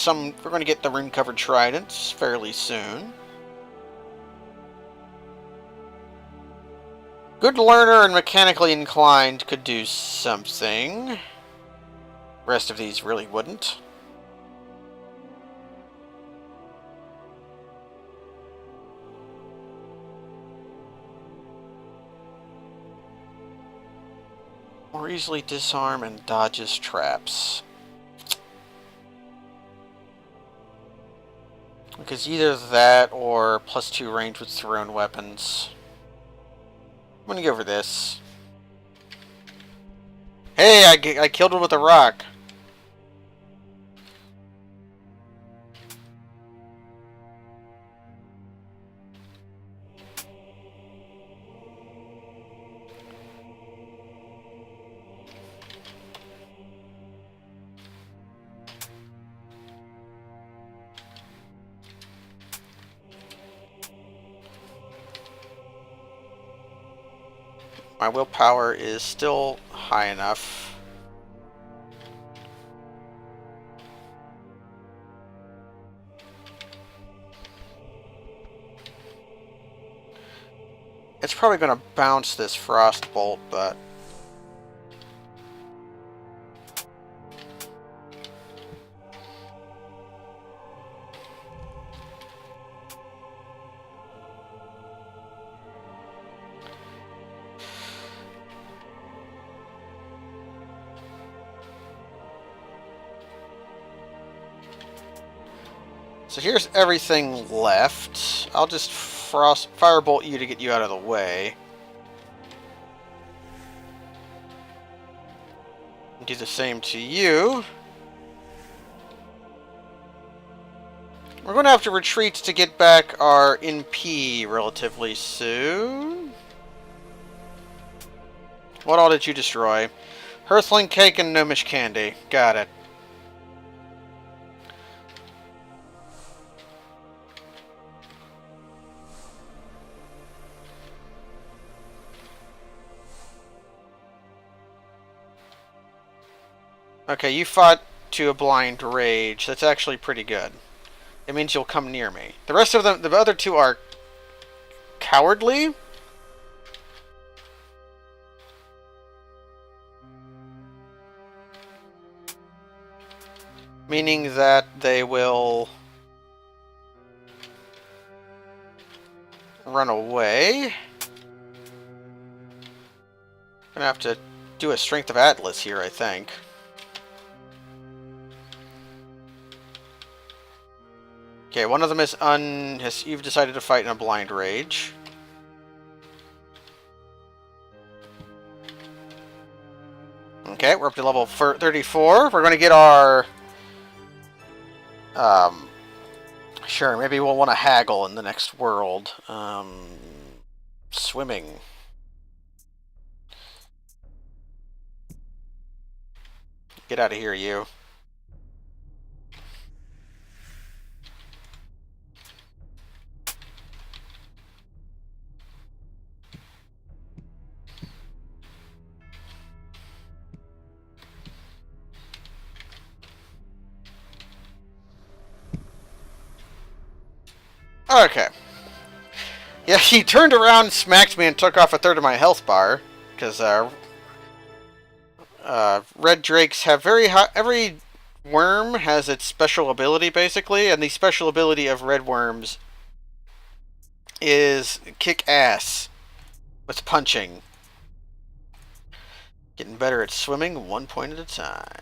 get the rune-covered tridents fairly soon. Good learner and mechanically inclined could do something. The rest of these really wouldn't. More easily disarm and dodges traps. Because either that or +2 range with thrown weapons. I'm gonna go for this. Hey, I killed him with a rock. My willpower is still high enough. It's probably going to bounce this frost bolt, but... So here's everything left. I'll just firebolt you to get you out of the way. Do the same to you. We're going to have to retreat to get back our NP relatively soon. What all did you destroy? Hearthling cake and gnomish candy. Got it. Okay, you fought to a blind rage. That's actually pretty good. It means you'll come near me. The rest of them, the other two are cowardly. Meaning that they will run away. Gonna have to do a Strength of Atlas here, I think. Okay, one of them is you've decided to fight in a blind rage. Okay, we're up to level 34. We're going to get our... Sure, maybe we'll want to haggle in the next world. Swimming. Get out of here, you. Okay. Yeah, he turned around, smacked me, and took off a third of my health bar. Because, red drakes have very high... Every worm has its special ability, basically. And the special ability of red worms is kick ass with punching. Getting better at swimming 1 point at a time.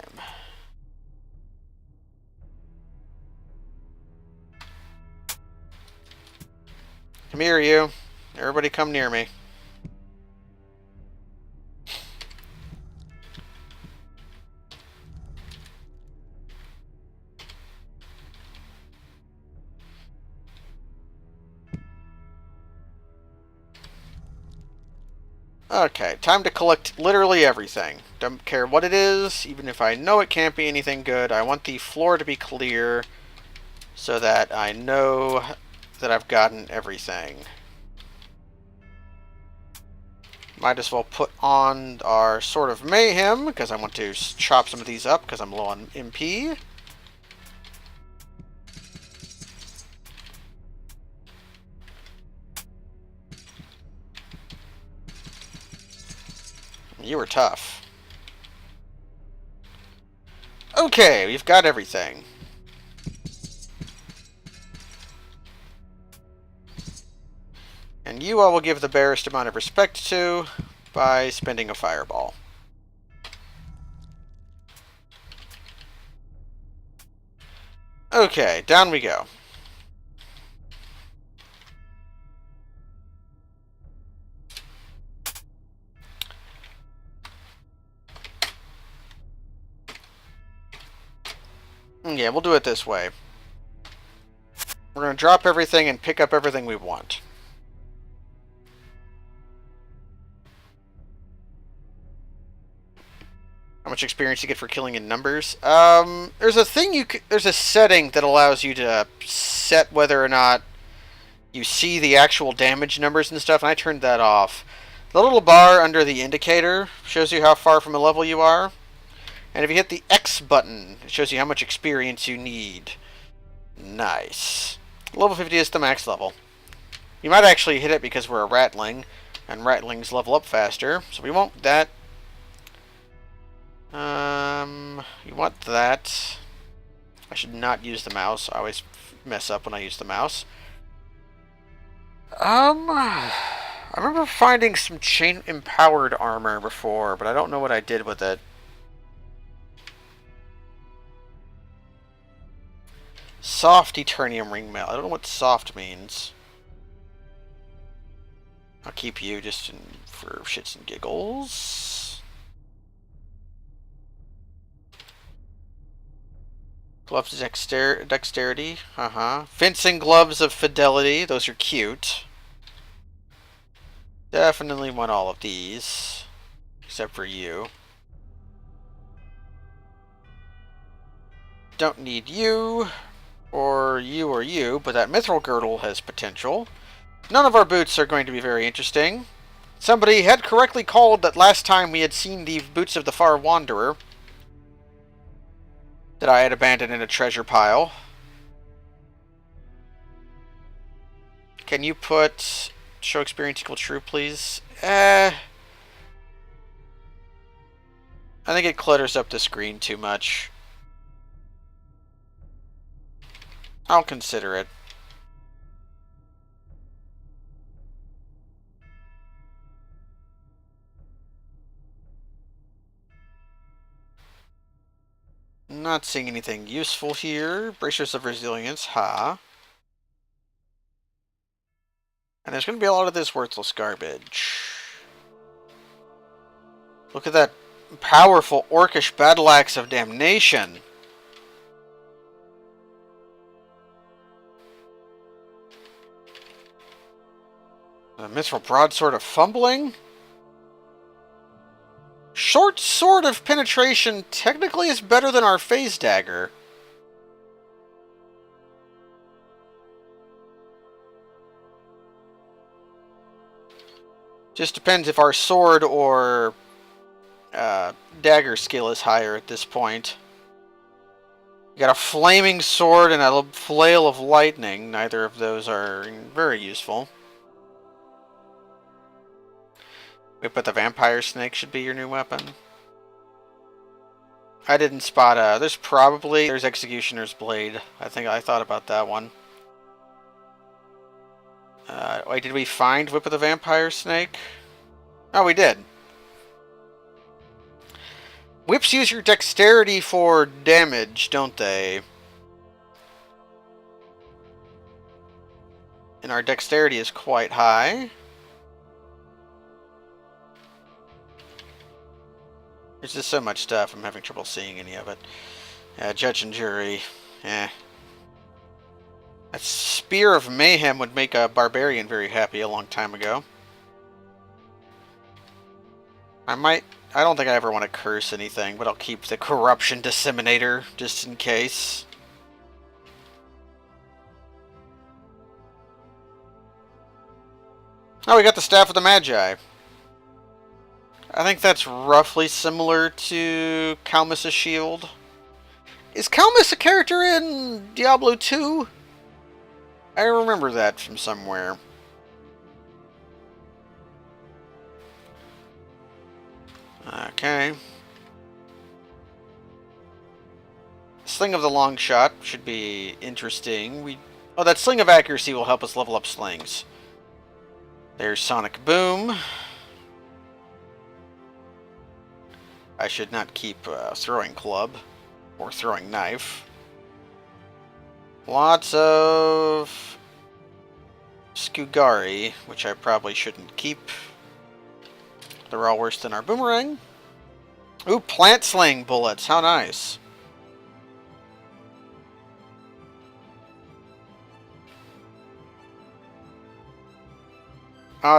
Come here, you. Everybody come near me. Okay, time to collect literally everything. Don't care what it is, even if I know it can't be anything good. I want the floor to be clear so that I know that I've gotten everything. Might as well put on our Sword of Mayhem, because I want to chop some of these up, because I'm low on MP. You were tough. Okay, we've got everything. And you I will give the barest amount of respect to by spending a fireball. Okay, down we go. Yeah, we'll do it this way. We're going to drop everything and pick up everything we want. How much experience you get for killing in numbers? There's a thing there's a setting that allows you to set whether or not you see the actual damage numbers and stuff, and I turned that off. The little bar under the indicator shows you how far from a level you are. And if you hit the X button, it shows you how much experience you need. Nice. Level 50 is the max level. You might actually hit it because we're a ratling, and ratlings level up faster, so we want that. You want that. I should not use the mouse. I always mess up when I use the mouse. I remember finding some chain-empowered armor before, but I don't know what I did with it. Soft Eternium ring mail. I don't know what soft means. I'll keep you just for shits and giggles. Gloves of dexterity. Fencing gloves of fidelity. Those are cute. Definitely want all of these. Except for you. Don't need you. Or you, but that mithril girdle has potential. None of our boots are going to be very interesting. Somebody had correctly called that last time we had seen the boots of the Far Wanderer that I had abandoned in a treasure pile. Can you put show experience equal true, please? I think it clutters up the screen too much. I'll consider it. Not seeing anything useful here. Bracers of resilience, ha. And there's going to be a lot of this worthless garbage. Look at that powerful orcish battle axe of damnation. The mithril broadsword of fumbling. Short sword of penetration technically is better than our phase dagger. Just depends if our sword or dagger skill is higher at this point. We got a flaming sword and a flail of lightning. Neither of those are very useful. But the vampire snake should be your new weapon. I didn't spot there's Executioner's Blade. I think I thought about that one. Wait, did we find Whip of the Vampire Snake? Oh, we did. Whips use your dexterity for damage, don't they? And our dexterity is quite high. There's just so much stuff, I'm having trouble seeing any of it. Judge and jury. Eh. A Spear of Mayhem would make a barbarian very happy a long time ago. I don't think I ever want to curse anything, but I'll keep the Corruption Disseminator, just in case. Oh, we got the Staff of the Magi. I think that's roughly similar to Calmus' shield. Is Calmus a character in Diablo 2? I remember that from somewhere. Okay. Sling of the Long Shot should be interesting. Oh, that Sling of Accuracy will help us level up slings. There's Sonic Boom. I should not keep Throwing Club or Throwing Knife. Lots of Skugari, which I probably shouldn't keep. They're all worse than our Boomerang. Ooh, Plant Sling bullets. How nice.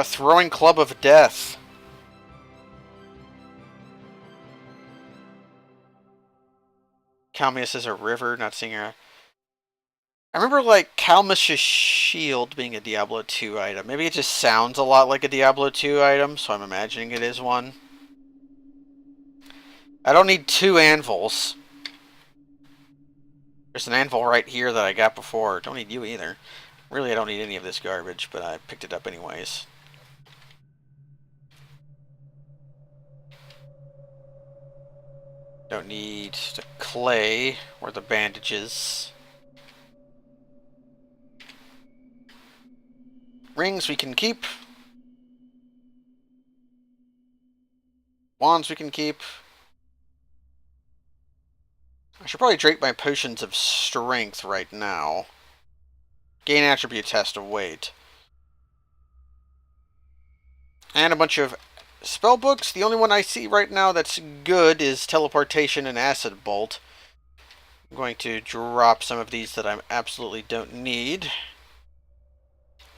Throwing Club of Death. Calmius is a river, not seeing her. I remember, like, Kalmash's shield being a Diablo 2 item. Maybe it just sounds a lot like a Diablo 2 item, so I'm imagining it is one. I don't need 2 anvils. There's an anvil right here that I got before. Don't need you either. Really, I don't need any of this garbage, but I picked it up anyways. Don't need the clay or the bandages. Rings we can keep. Wands we can keep. I should probably drink my potions of strength right now. Gain attribute test of weight. And a bunch of spell books. The only one I see right now that's good is teleportation and acid bolt. I'm going to drop some of these that I absolutely don't need.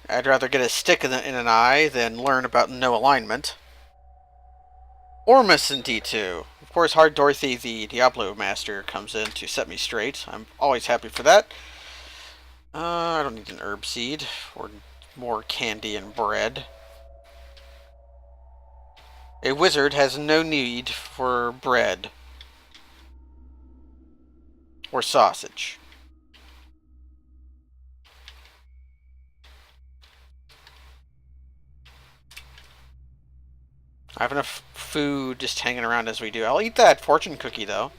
I'd rather get a stick in an eye than learn about no alignment. Ormus in D2. Of course, Hard Dorothy, the Diablo Master, comes in to set me straight. I'm always happy for that. I don't need an herb seed or more candy and bread. A wizard has no need for bread or sausage. I have enough food just hanging around as we do. I'll eat that fortune cookie, though.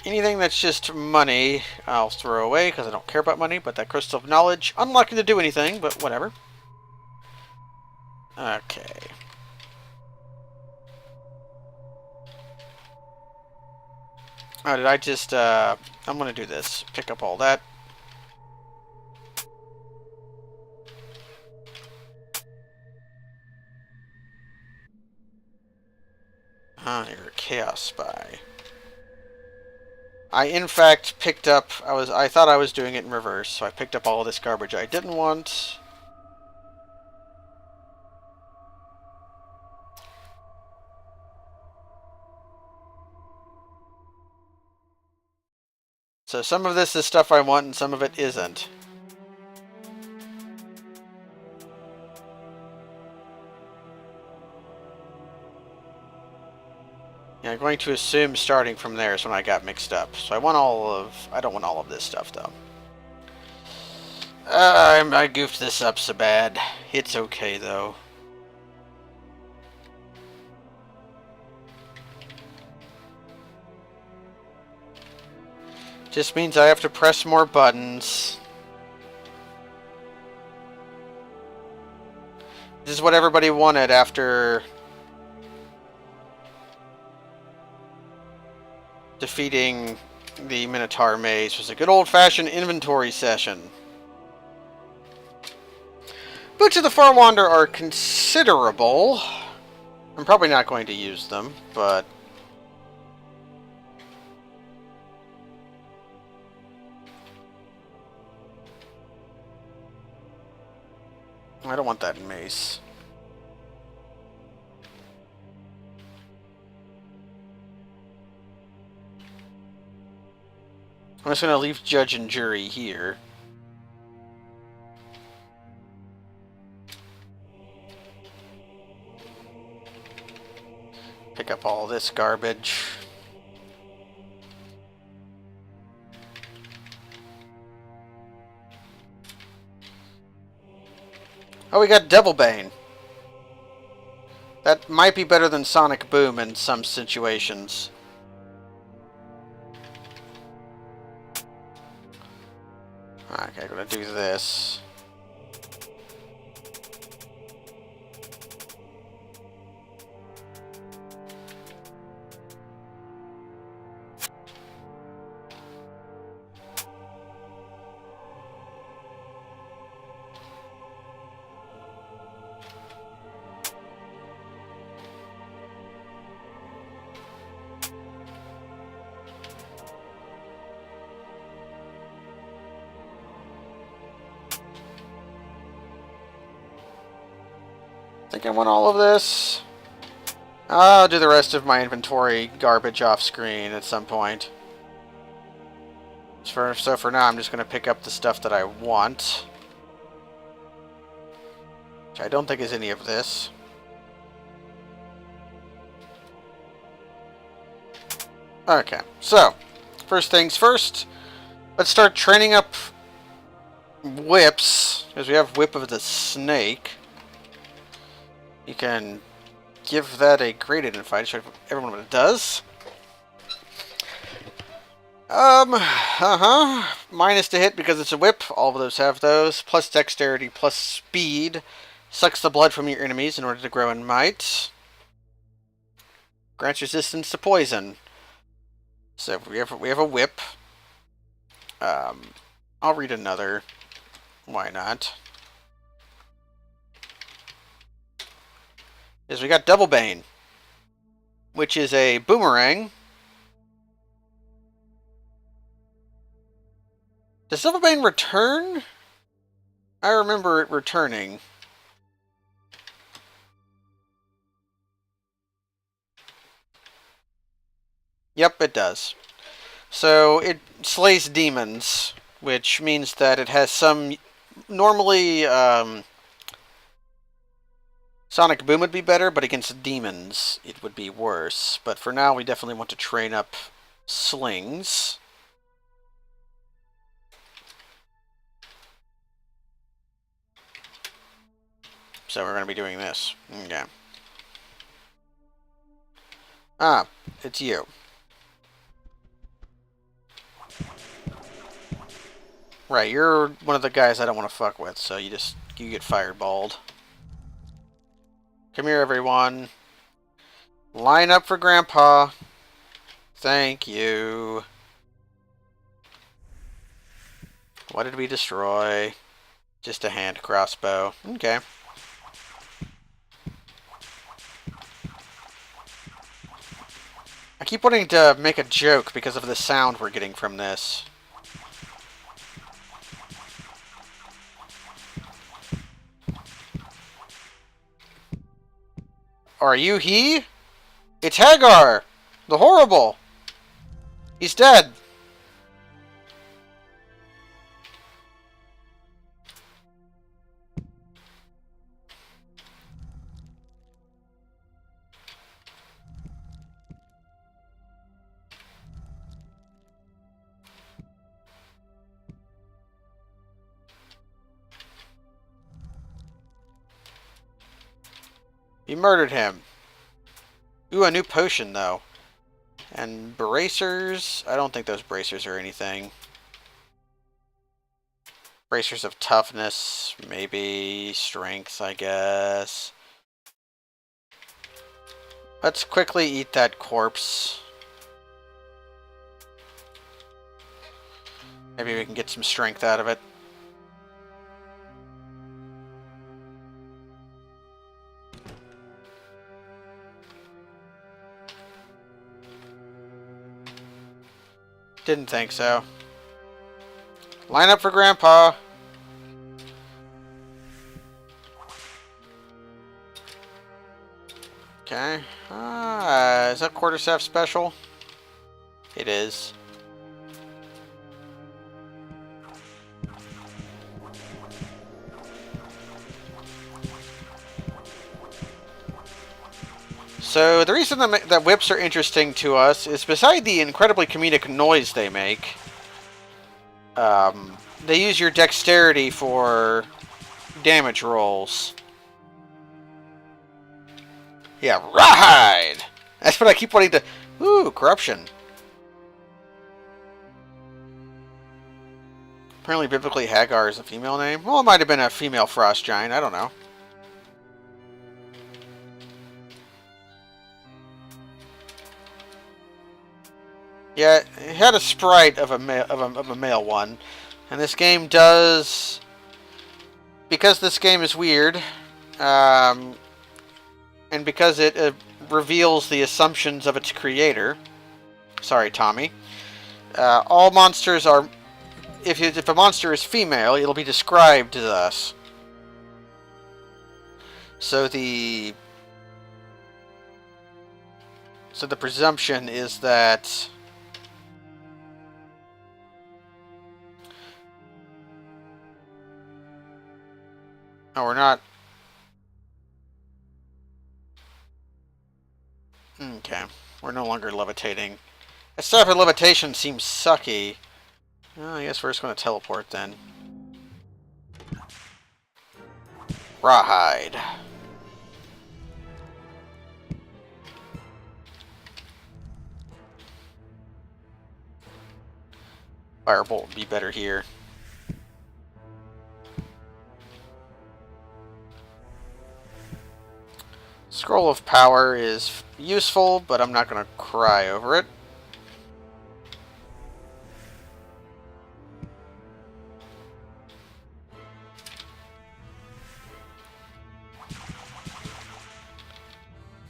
Anything that's just money, I'll throw away because I don't care about money. But that crystal of knowledge, unlikely to do anything, but whatever. Okay. Oh, did I just, I'm going to do this. Pick up all that. You're a chaos spy. I, in fact, picked up, I thought I was doing it in reverse, so I picked up all of this garbage I didn't want. So some of this is stuff I want and some of it isn't. Yeah, I'm going to assume starting from there is when I got mixed up. So I don't want all of this stuff, though. I goofed this up so bad. It's okay, though. Just means I have to press more buttons. This is what everybody wanted after defeating the Minotaur Maze. Was a good old-fashioned inventory session. Boots of the Farwander are considerable. I'm probably not going to use them, but I don't want that mace. I'm just going to leave judge and jury here. Pick up all this garbage. Oh, we got Devil Bane. That might be better than Sonic Boom in some situations. Okay, I'm gonna do this. I think I want all of this. I'll do the rest of my inventory garbage off screen at some point. So for now, I'm just going to pick up the stuff that I want. Which I don't think is any of this. Okay, so, first things first, let's start training up whips, because we have Whip of the Snake. You can give that a graded fight, show everyone what it does. Minus to hit because it's a whip, all of those have those, plus dexterity, plus speed. Sucks the blood from your enemies in order to grow in might. Grants resistance to poison. So we have a whip. I'll read another. Why not? Is we got Double Bane, which is a boomerang. Does Double Bane return? I remember it returning. Yep, it does. So it slays demons, which means that it has some... Normally, Sonic Boom would be better, but against demons, it would be worse. But for now, we definitely want to train up slings. So we're going to be doing this. Okay. Ah, it's you. Right, you're one of the guys I don't want to fuck with, so you get fireballed. Come here, everyone. Line up for Grandpa. Thank you. What did we destroy? Just a hand crossbow. Okay. I keep wanting to make a joke because of the sound we're getting from this. Are you he? It's Hagar! The Horrible! He's dead! You murdered him. Ooh, a new potion, though. And bracers? I don't think those bracers are anything. Bracers of toughness, maybe strength, I guess. Let's quickly eat that corpse. Maybe we can get some strength out of it. Didn't think so. Line up for Grandpa. Okay. Is that quarterstaff special? It is. So the reason that whips are interesting to us is beside the incredibly comedic noise they make, they use your dexterity for damage rolls. Yeah, rawhide! That's what I keep wanting to... Ooh, corruption. Apparently biblically Hagar is a female name. Well, it might have been a female frost giant, I don't know. Yeah, it had a sprite of a male one, and this game does, because this game is weird, and because it reveals the assumptions of its creator. Sorry, Tommy. All monsters are, if a monster is female, it'll be described thus. So the presumption is that Oh, we're not. Okay. We're no longer levitating. That stuff with levitation seems sucky. Well, I guess we're just going to teleport then. Rawhide. Firebolt would be better here. Scroll of Power is useful, but I'm not going to cry over it.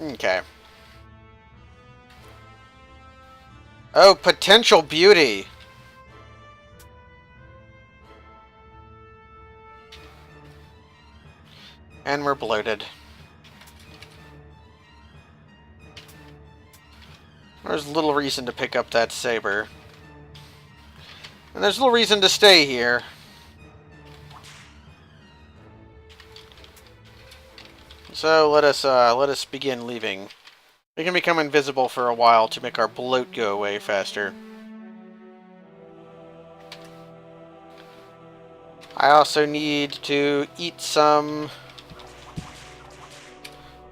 Okay. Oh, potential beauty. And we're bloated. There's little reason to pick up that saber. And there's little reason to stay here. So let us begin leaving. We can become invisible for a while to make our bloat go away faster. I also need to eat some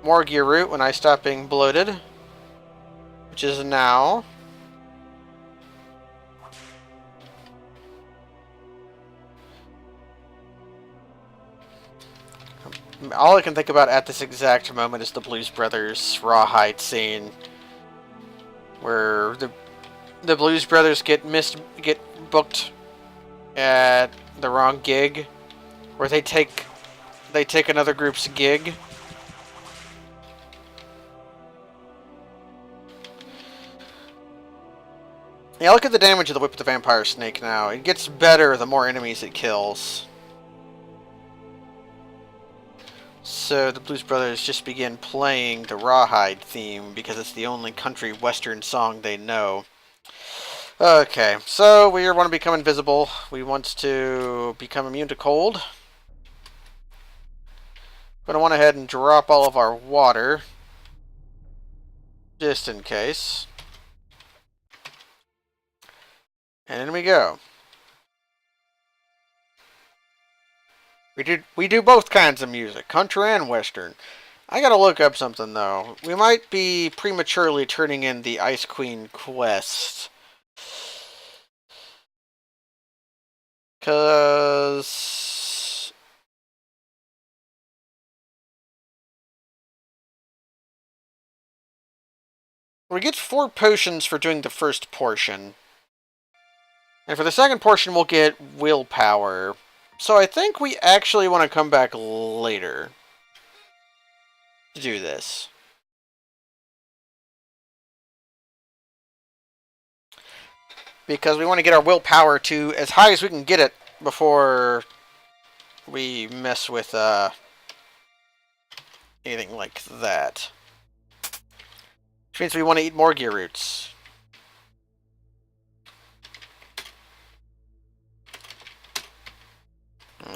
more gear root when I stop being bloated, which is now. All I can think about at this exact moment is the Blues Brothers Rawhide scene, where the Blues Brothers get booked at the wrong gig, where they take another group's gig. Yeah, look at the damage of the Whip of the Vampire Snake now. It gets better the more enemies it kills. So the Blues Brothers just begin playing the Rawhide theme because it's the only country western song they know. Okay, so we want to become invisible. We want to become immune to cold. But I want to head and drop all of our water, just in case. And in we go. We do both kinds of music, country and western. I gotta look up something though. We might be prematurely turning in the Ice Queen quest. 'Cause we get 4 potions for doing the first portion. And for the second portion we'll get willpower. So I think we actually want to come back later to do this. Because we want to get our willpower to as high as we can get it before we mess with anything like that. Which means we want to eat more gear roots.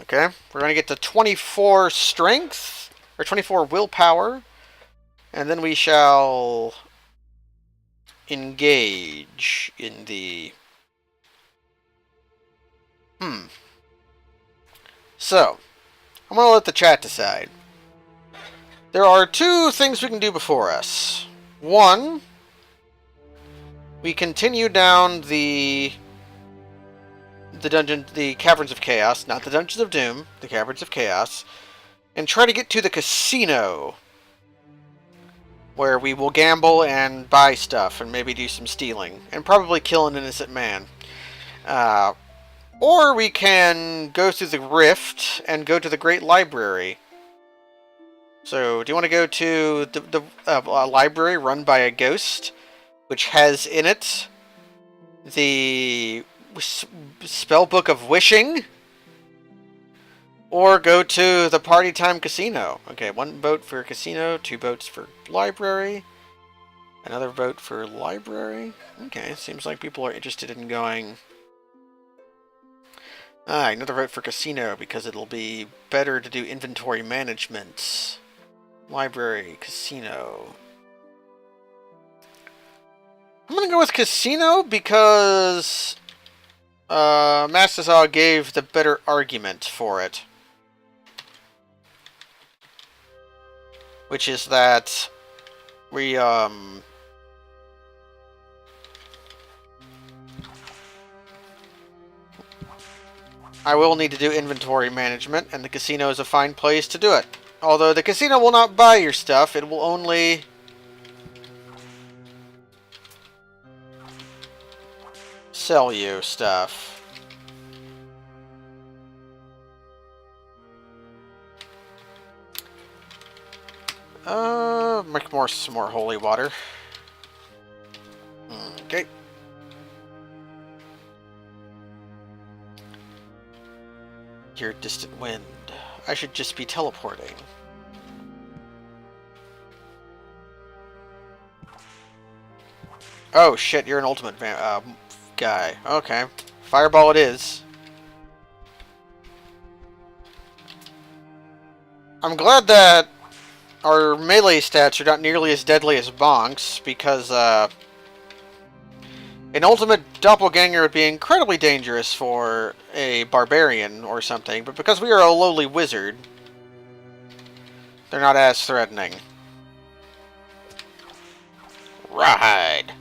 Okay, we're going to get to 24 strength, or 24 willpower, and then we shall engage in the... So, I'm going to let the chat decide. There are 2 things we can do before us. 1, we continue down the dungeon, the Caverns of Chaos, not the Dungeons of Doom, the Caverns of Chaos, and try to get to the casino, where we will gamble and buy stuff and maybe do some stealing and probably kill an innocent man. Or we can go through the rift and go to the Great Library. So, do you want to go to the library run by a ghost, which has in it the spell book of wishing, or go to the Party Time Casino? Okay, 1 vote for casino, 2 votes for library, another vote for library. Okay, seems like people are interested in going Ah, another vote for casino because it'll be better to do inventory management. Library, casino. I'm gonna go with casino because Mastasaw gave the better argument for it. Which is that we, I will need to do inventory management, and the casino is a fine place to do it. Although the casino will not buy your stuff, it will only sell you stuff. Make some more holy water. Okay. Your distant wind. I should just be teleporting. Oh shit, you're an ultimate guy. Okay. Fireball it is. I'm glad that our melee stats are not nearly as deadly as Bonk's, because an ultimate doppelganger would be incredibly dangerous for a barbarian or something, but because we are a lowly wizard, they're not as threatening. Rawhide.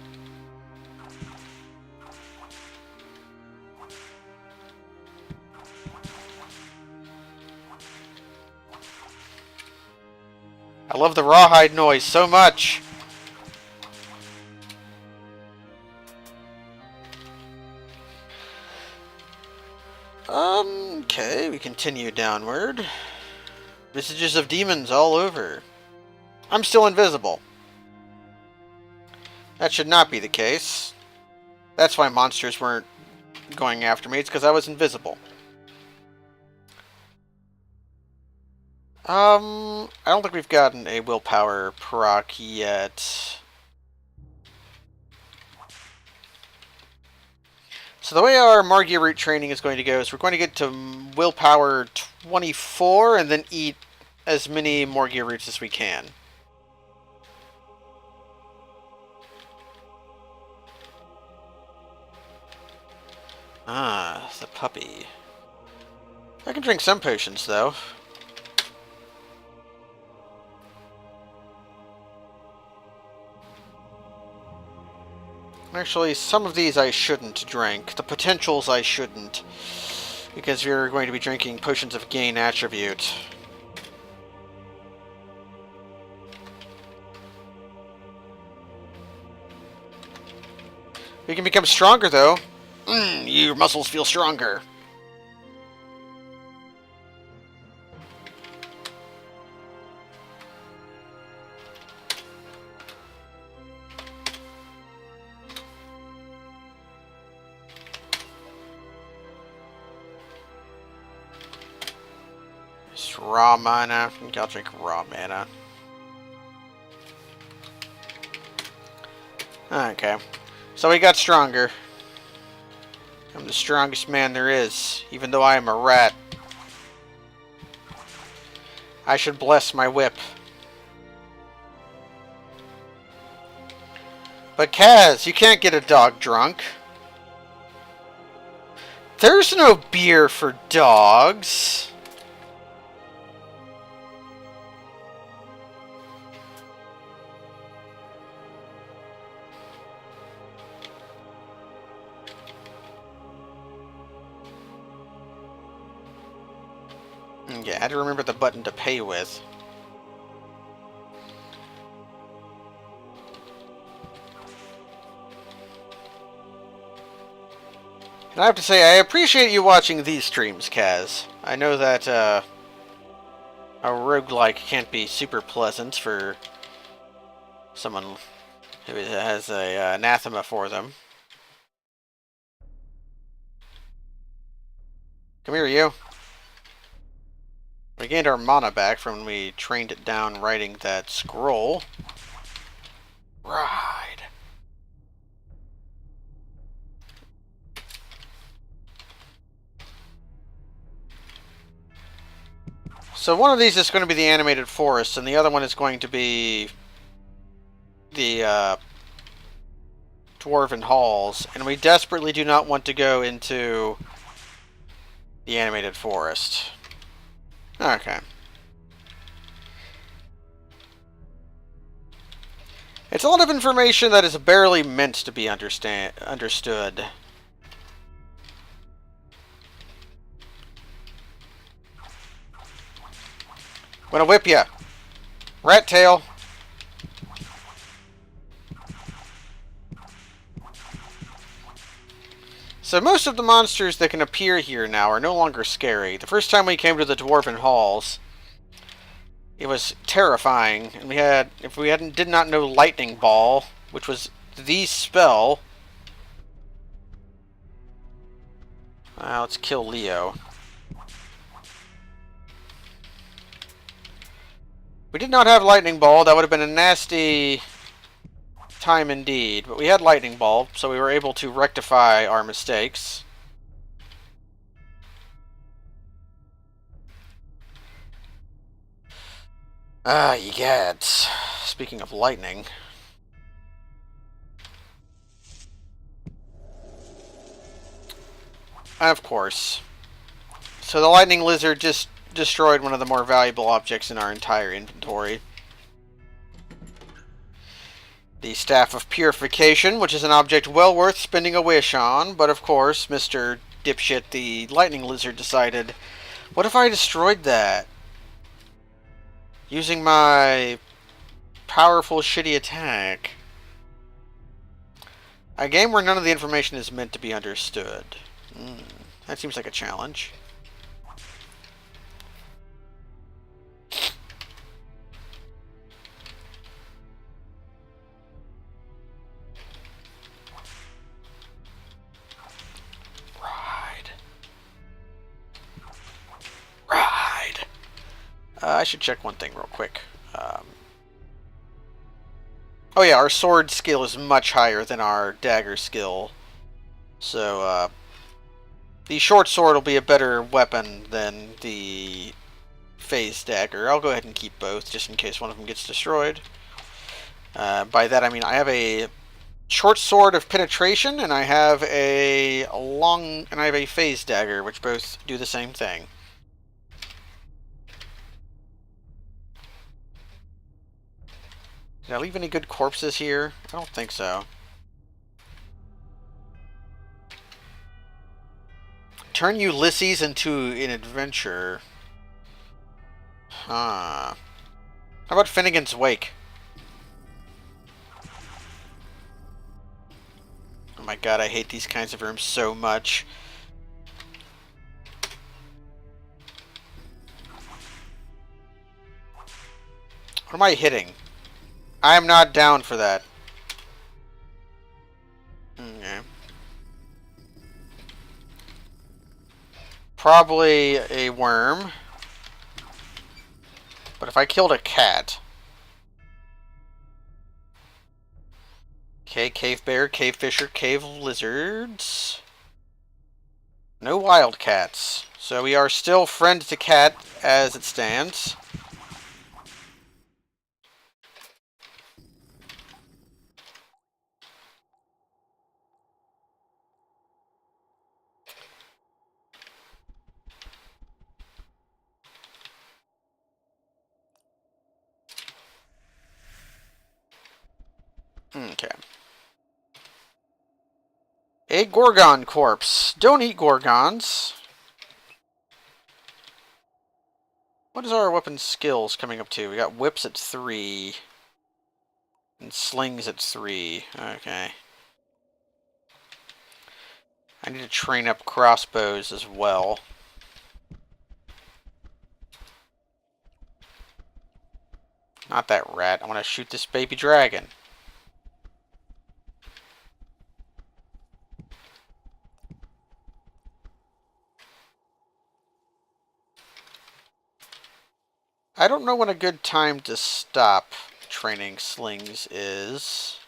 I love the rawhide noise so much. Okay, we continue downward. Visages of demons all over. I'm still invisible. That should not be the case. That's why monsters weren't going after me. It's because I was invisible. I don't think we've gotten a willpower proc yet. So the way our Margia root training is going to go is we're going to get to willpower 24 and then eat as many Margia roots as we can. Ah, the puppy. I can drink some potions, though. Actually, some of these I shouldn't drink. The potentials I shouldn't. Because we're going to be drinking potions of gain attribute. We can become stronger, though. Your muscles feel stronger. Just raw mana. I think I'll drink raw mana. Okay. So we got stronger. I'm the strongest man there is, even though I am a rat. I should bless my whip. But Kaz, you can't get a dog drunk. There's no beer for dogs. Yeah, I had to remember the button to pay with. And I have to say, I appreciate you watching these streams, Kaz. I know that a roguelike can't be super pleasant for someone who has a anathema for them. Come here, you. We gained our mana back from when we trained it down writing that scroll. Ride. So one of these is going to be the animated forest, and the other one is going to be the dwarven halls, and we desperately do not want to go into the animated forest. Okay. It's a lot of information that is barely meant to be understood. I'm gonna whip ya! Rat tail! So most of the monsters that can appear here now are no longer scary. The first time we came to the Dwarven Halls, it was terrifying, and if we did not know Lightning Ball, which was the spell. Let's kill Leo. If we did not have Lightning Ball, that would have been a nasty time indeed. But we had Lightning Ball, so we were able to rectify our mistakes. Egads. Speaking of lightning. Of course. So the lightning lizard just destroyed one of the more valuable objects in our entire inventory. The Staff of Purification, which is an object well worth spending a wish on, but of course, Mr. Dipshit, the lightning lizard, decided, what if I destroyed that? Using my powerful, shitty attack. A game where none of the information is meant to be understood. That seems like a challenge. Ride. I should check one thing real quick. Oh yeah, our sword skill is much higher than our dagger skill. So, the short sword will be a better weapon than the phase dagger. I'll go ahead and keep both, just in case one of them gets destroyed. By that I mean I have a short sword of penetration, and I have a phase dagger, which both do the same thing. Did I leave any good corpses here? I don't think so. Turn Ulysses into an adventure. How about Finnegan's Wake? Oh my god, I hate these kinds of rooms so much. What am I hitting? I am not down for that. Okay. Probably a worm. But if I killed a cat... Okay, cave bear, cave fisher, cave lizards. No wildcats. So we are still friend to cat as it stands. Okay. A Gorgon corpse. Don't eat Gorgons. What is our weapon skills coming up to? We got whips at 3. And slings at 3. Okay. I need to train up crossbows as well. Not that rat. I want to shoot this baby dragon. I don't know when a good time to stop training slings is.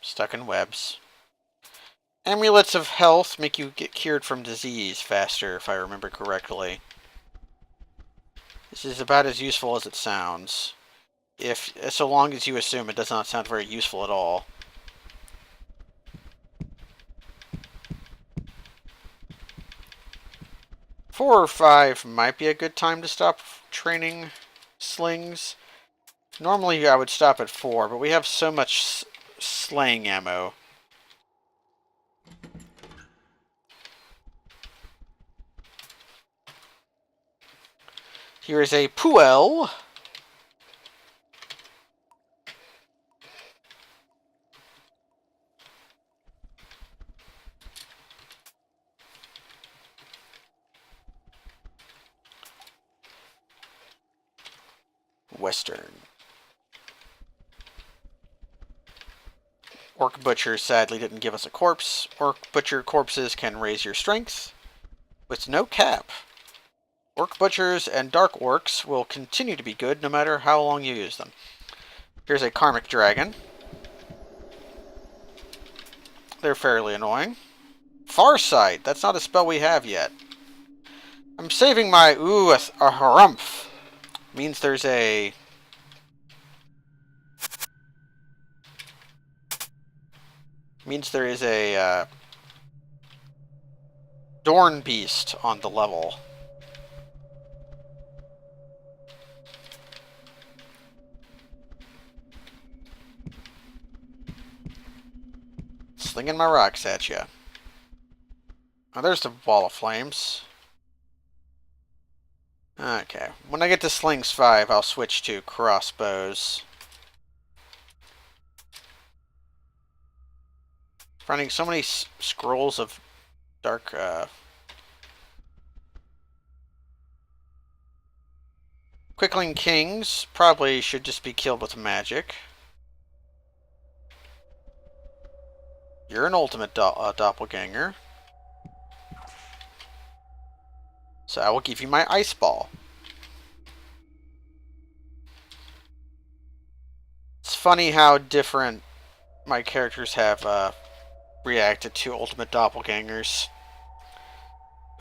Stuck in webs. Amulets of health make you get cured from disease faster, if I remember correctly. This is about as useful as it sounds. So long as you assume it does not sound very useful at all. Four or five might be a good time to stop training slings. Normally I would stop at 4, but we have so much slaying ammo. Here is a Puel. Western. Orc Butcher sadly didn't give us a corpse. Orc Butcher corpses can raise your strength with no cap. Orc Butchers and Dark Orcs will continue to be good no matter how long you use them. Here's a Karmic Dragon. They're fairly annoying. Farsight. That's not a spell we have yet. I'm saving my... Ooh, a harumph. Means there's a... Means there is a... Dorn Beast on the level. Slinging my rocks at you. Oh, there's the wall of flames. Okay. When I get to Slings 5, I'll switch to crossbows. Finding so many scrolls of dark... Quickling Kings probably should just be killed with magic. You're an ultimate doppelganger. So I will give you my ice ball. It's funny how different my characters have reacted to ultimate doppelgangers.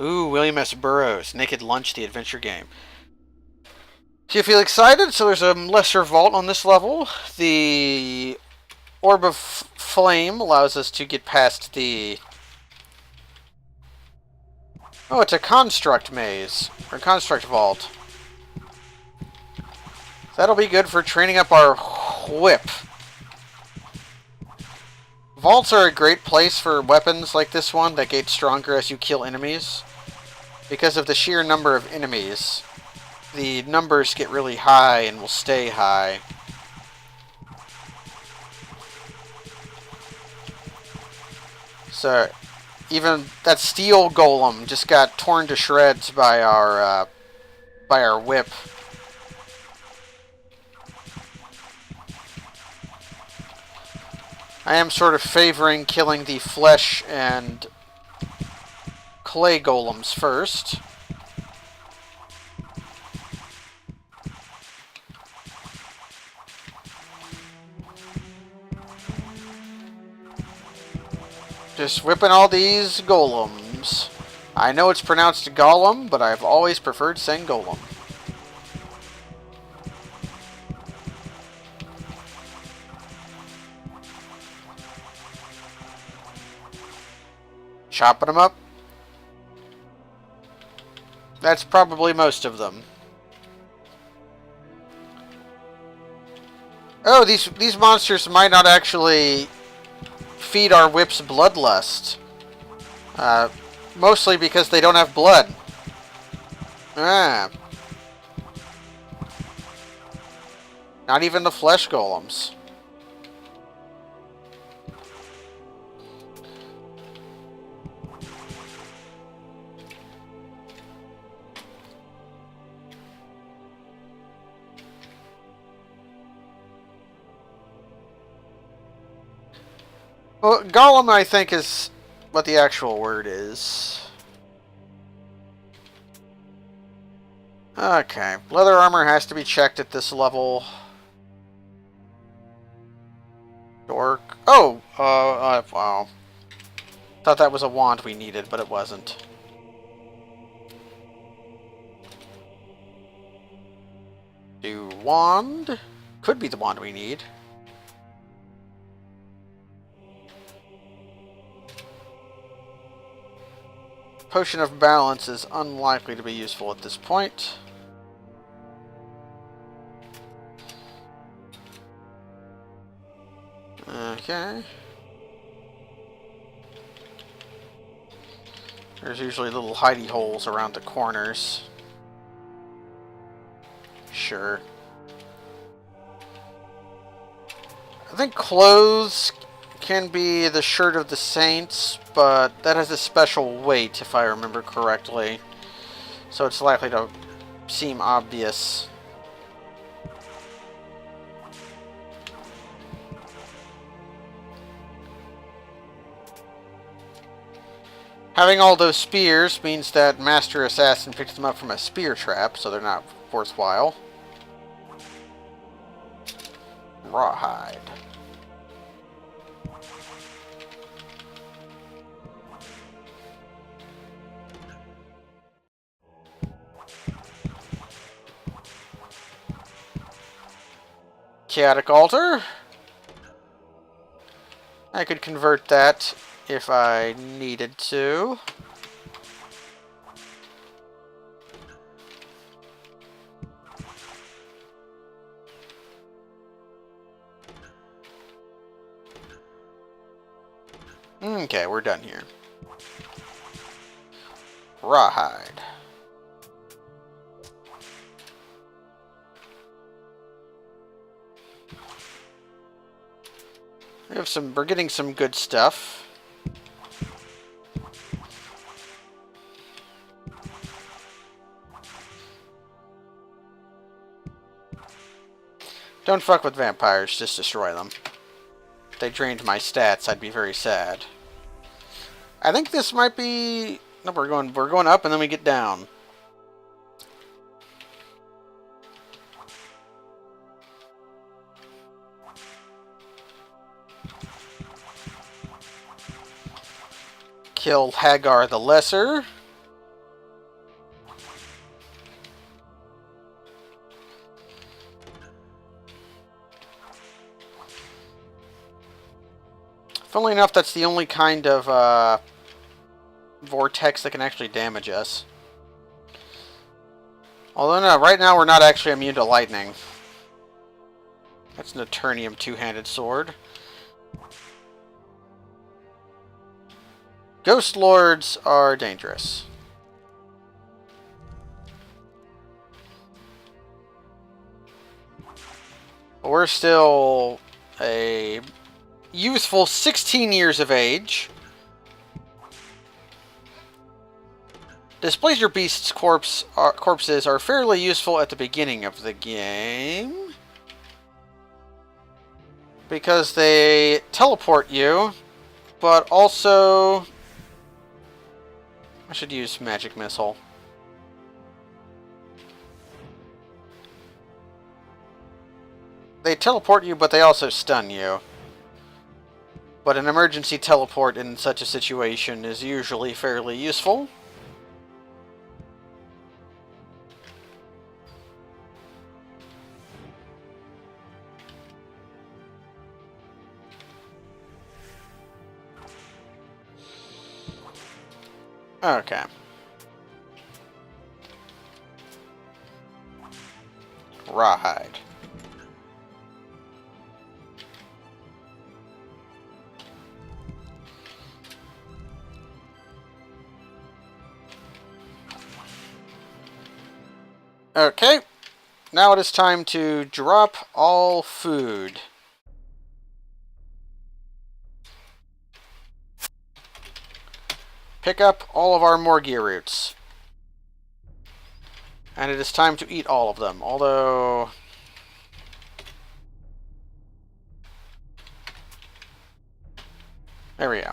Ooh, William S. Burroughs, Naked Lunch, the adventure game. Do you feel excited? So there's a lesser vault on this level. The Orb of Flame allows us to get past the... Oh, it's a construct maze. Or construct vault. That'll be good for training up our whip. Vaults are a great place for weapons like this one that get stronger as you kill enemies. Because of the sheer number of enemies, the numbers get really high and will stay high. So, even that steel golem just got torn to shreds by our whip. I am sort of favoring killing the flesh and clay golems first. Just whipping all these golems. I know it's pronounced golem, but I've always preferred saying golem. Chopping them up. That's probably most of them. Oh, these monsters might not actually feed our whip's bloodlust. Mostly because they don't have blood. Ah. Not even the flesh golems. Well, golem, I think, is what the actual word is. Okay. Leather armor has to be checked at this level. Dork. Oh! Wow. Thought that was a wand we needed, but it wasn't. Do wand? Could be the wand we need. Potion of balance is unlikely to be useful at this point. Okay. There's usually little hidey holes around the corners. Sure. I think clothes can be the shirt of the saints, but that has a special weight, if I remember correctly. So it's likely to seem obvious. Having all those spears means that Master Assassin picks them up from a spear trap, so they're not worthwhile. Rawhide. Chaotic Altar. I could convert that if I needed to. Okay, we're done here. Rawhide. We're getting some good stuff. Don't fuck with vampires, just destroy them. If they drained my stats, I'd be very sad. I think this might be... No, we're going up and then we get down. Kill Hagar the Lesser. Funnily enough, that's the only kind of vortex that can actually damage us. Although no, right now we're not actually immune to lightning. That's an Eternium two-handed sword. Ghost Lords are dangerous. But we're still a youthful 16 years of age. Displacer Beasts' corpses are fairly useful at the beginning of the game, because they teleport you, but also... I should use Magic Missile. They teleport you, but they also stun you. But an emergency teleport in such a situation is usually fairly useful. Okay. Rawhide. Okay. Now it is time to drop all food. Pick up all of our Morgia roots. And it is time to eat all of them, although... There we go.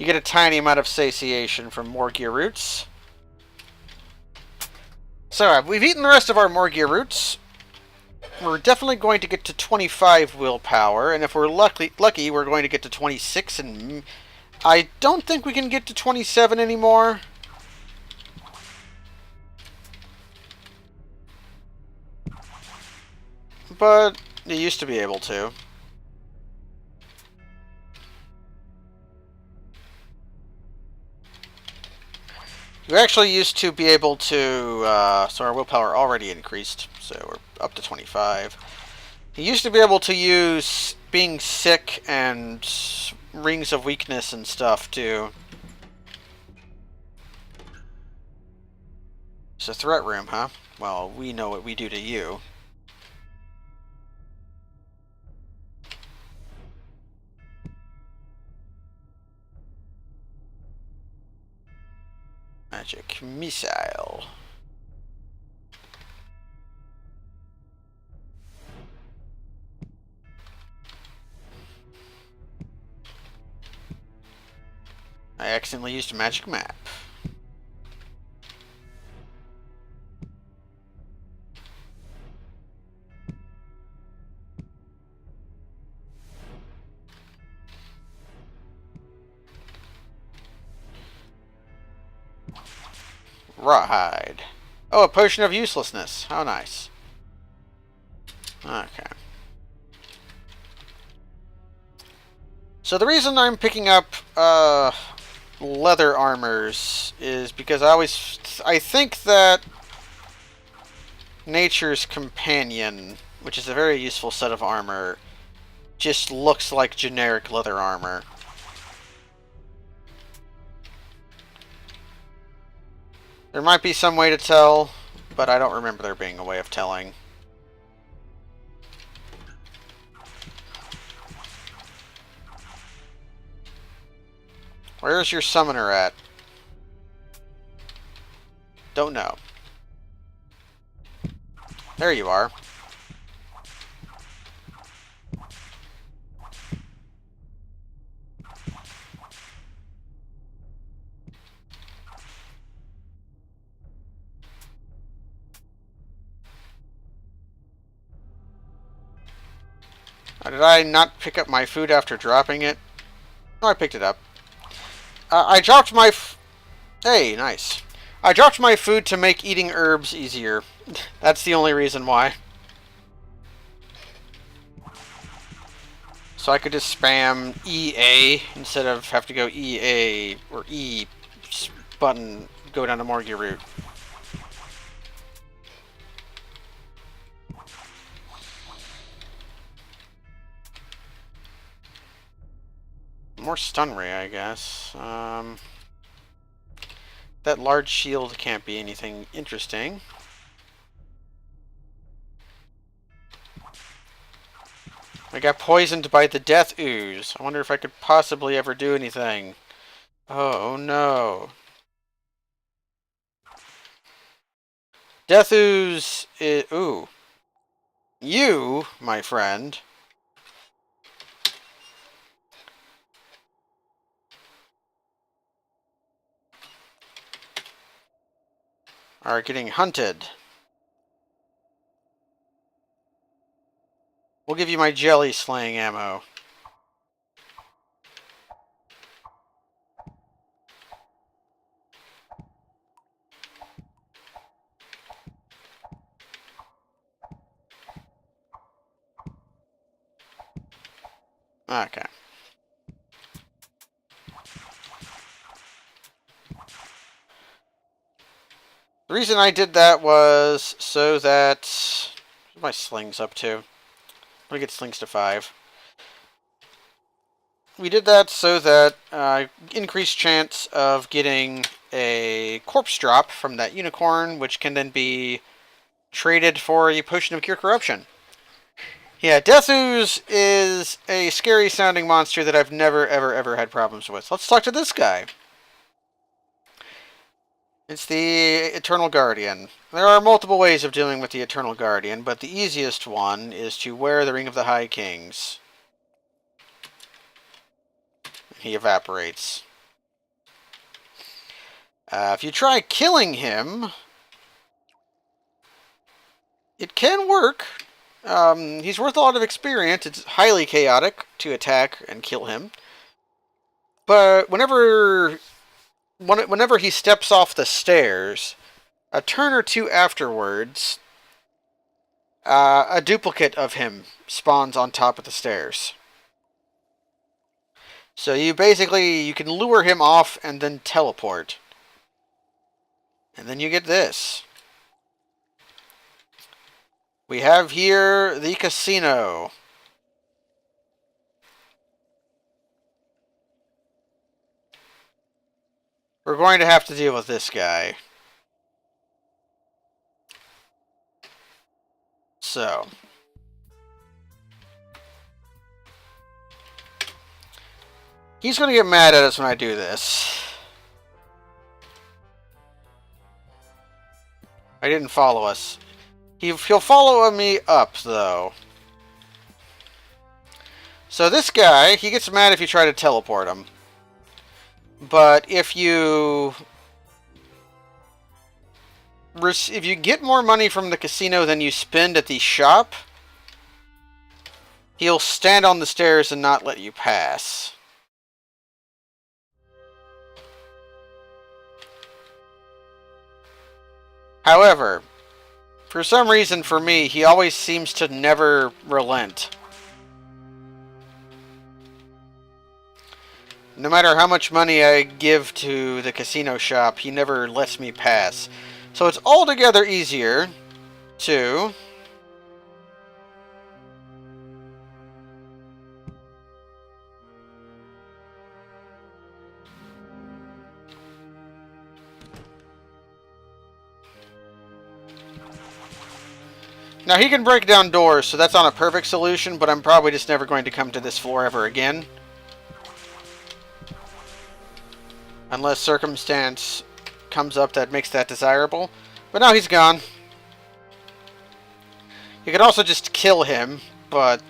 You get a tiny amount of satiation from more gear roots. So, we've eaten the rest of our more gear roots. We're definitely going to get to 25 willpower, and if we're lucky, we're going to get to 26, and I don't think we can get to 27 anymore. But you used to be able to. You actually used to be able to, so our willpower already increased, so we're up to 25. You used to be able to use being sick and rings of weakness and stuff, too. It's a threat room, huh? Well, we know what we do to you. Magic missile. I accidentally used a magic map. Rawhide. Oh, a potion of uselessness. How nice. Okay. So the reason I'm picking up leather armors is because I think that Nature's Companion, which is a very useful set of armor, just looks like generic leather armor. There might be some way to tell, but I don't remember there being a way of telling. Where's your summoner at? Don't know. There you are. Did I not pick up my food after dropping it? No, I picked it up. I dropped my... Hey, nice. I dropped my food to make eating herbs easier. That's the only reason why. So I could just spam EA instead of have to go EA or E button, go down to Morgue route. More stun ray, I guess. That large shield can't be anything interesting. I got poisoned by the death ooze. I wonder if I could possibly ever do anything. Oh no. Death ooze is... Ooh. You, my friend... are getting hunted. We'll give you my jelly slaying ammo. Okay. The reason I did that was so that... What are my slings up to? I'm gonna get slings to 5. We did that so that increased chance of getting a corpse drop from that unicorn, which can then be traded for a potion of cure corruption. Yeah, Death Ooze is a scary sounding monster that I've never ever had problems with. Let's talk to this guy. It's the Eternal Guardian. There are multiple ways of dealing with the Eternal Guardian, but the easiest one is to wear the Ring of the High Kings. He evaporates. If you try killing him, it can work. He's worth a lot of experience. It's highly chaotic to attack and kill him. But whenever he steps off the stairs, a turn or two afterwards, a duplicate of him spawns on top of the stairs. So you can lure him off and then teleport. And then you get this. We have here the casino. We're going to have to deal with this guy. So. He's going to get mad at us when I do this. I didn't follow us. He'll follow me up, though. So this guy, he gets mad if you try to teleport him. But if you get more money from the casino than you spend at the shop, he'll stand on the stairs and not let you pass. However, for some reason for me, he always seems to never relent. No matter how much money I give to the casino shop, he never lets me pass. So it's altogether easier to now he can break down doors, so that's not a perfect solution, but I'm probably just never going to come to this floor ever again. Unless circumstance comes up that makes that desirable. But now he's gone. You could also just kill him, but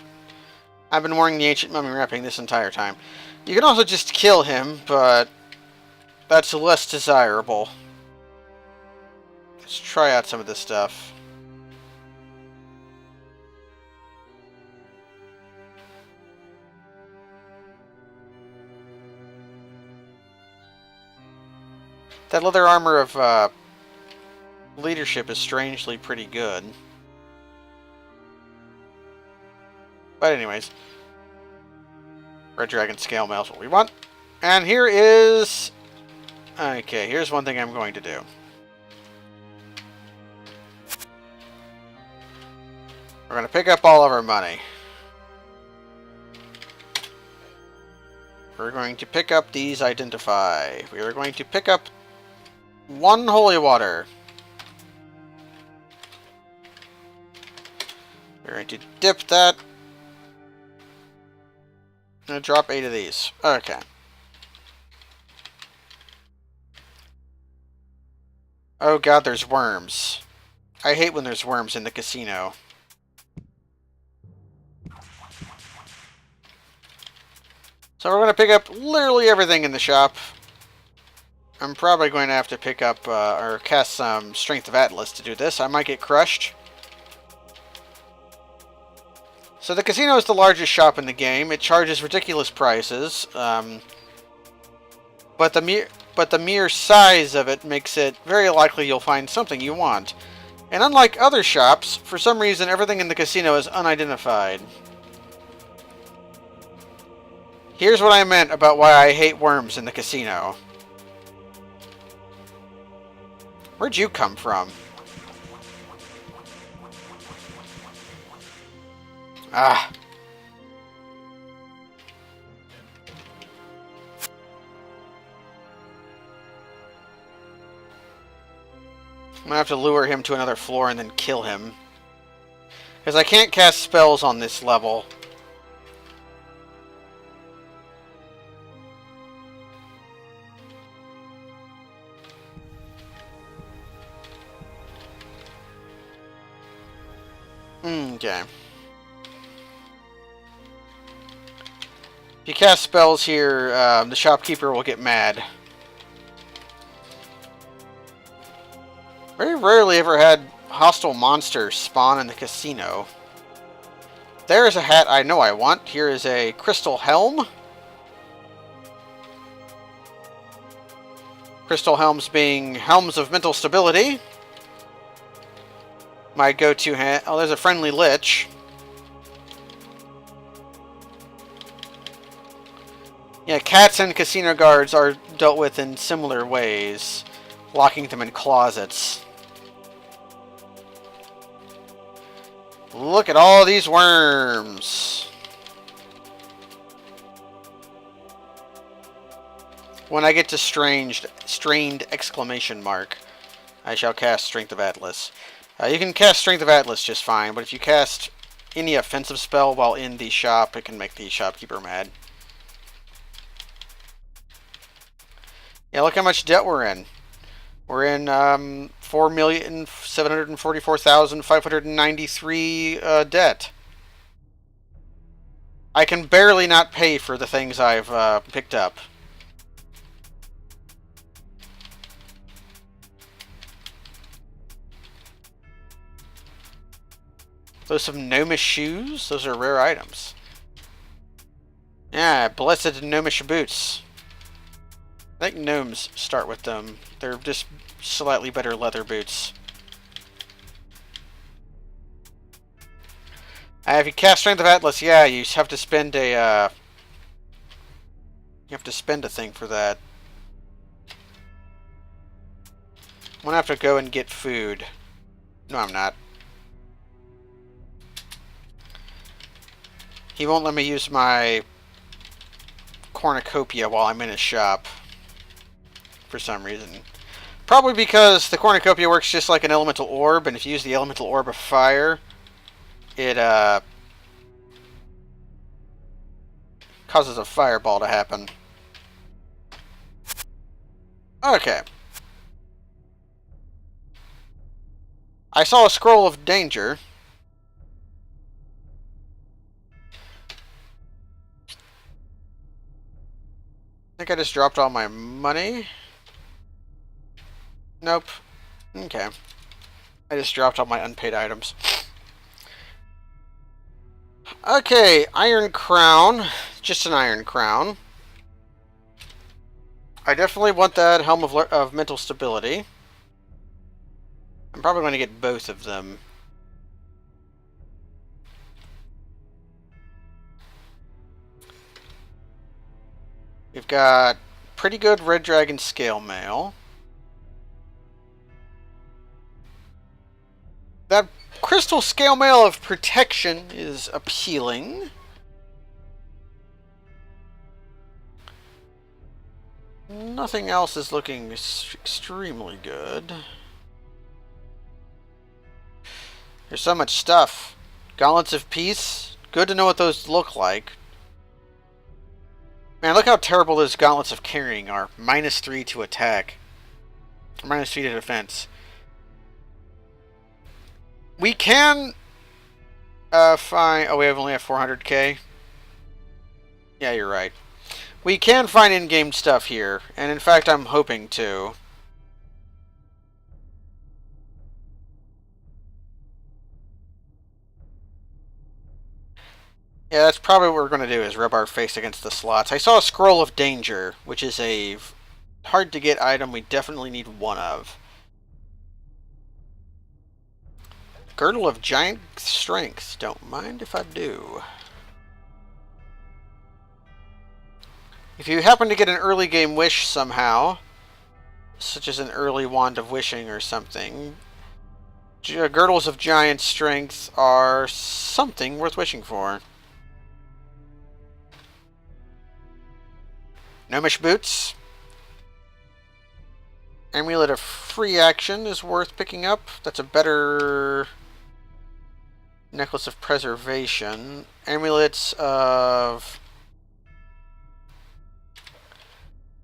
I've been wearing the ancient mummy wrapping this entire time. You can also just kill him, but that's less desirable. Let's try out some of this stuff. That leather armor of leadership is strangely pretty good. But anyways, Red Dragon Scale Mail is what we want. And here is... Okay, here's one thing I'm going to do. We're going to pick up all of our money. We're going to pick up these identify. We are going to pick up 1 holy water. We're going to dip that. I'm going to drop 8 of these. Okay. Oh god, there's worms. I hate when there's worms in the casino. So we're going to pick up literally everything in the shop. I'm probably going to have to pick up or cast some Strength of Atlas to do this. I might get crushed. So the casino is the largest shop in the game. It charges ridiculous prices, but the mere size of it makes it very likely you'll find something you want. And unlike other shops, for some reason everything in the casino is unidentified. Here's what I meant about why I hate worms in the casino. Where'd you come from? Ah. I'm gonna have to lure him to another floor and then kill him. Because I can't cast spells on this level. Okay. If you cast spells here, the shopkeeper will get mad. Very rarely ever had hostile monsters spawn in the casino. There is a hat I know I want. Here is a crystal helm. Crystal helms being helms of mental stability. My go-to hat. Oh, there's a friendly lich. Yeah, cats and casino guards are dealt with in similar ways, locking them in closets. Look at all these worms! When I get to strained exclamation mark, I shall cast Strength of Atlas. You can cast Strength of Atlas just fine, but if you cast any offensive spell while in the shop, it can make the shopkeeper mad. Yeah, look how much debt we're in. We're in 4,744,593 debt. I can barely not pay for the things I've picked up. Those some gnomish shoes? Those are rare items. Yeah, blessed gnomish boots. I think gnomes start with them. They're just slightly better leather boots. If you cast Strength of Atlas, yeah, you have to spend a thing for that. I'm gonna have to go and get food. No, I'm not. He won't let me use my cornucopia while I'm in his shop. For some reason. Probably because the cornucopia works just like an elemental orb, and if you use the elemental orb of fire, it causes a fireball to happen. Okay. I saw a scroll of danger. I think I just dropped all my money. Nope. Okay. I just dropped all my unpaid items. Okay, Iron Crown. Just an Iron Crown. I definitely want that Helm of Mental Stability. I'm probably going to get both of them. We've got pretty good Red Dragon Scale Mail. That Crystal Scale Mail of Protection is appealing. Nothing else is looking extremely good. There's so much stuff. Gauntlets of Peace. Good to know what those look like. Man, look how terrible those Gauntlets of Carrying are. -3 to attack. -3 to defense. We can find... Oh, we only have 400k? Yeah, you're right. We can find in-game stuff here. And in fact, I'm hoping to. Yeah, that's probably what we're going to do, is rub our face against the slots. I saw a Scroll of Danger, which is a hard-to-get item we definitely need one of. Girdle of Giant Strength. Don't mind if I do. If you happen to get an early game wish somehow, such as an early Wand of Wishing or something, Girdles of Giant Strength are something worth wishing for. Gnomish Boots. Amulet of Free Action is worth picking up. That's a better Necklace of Preservation. Amulets of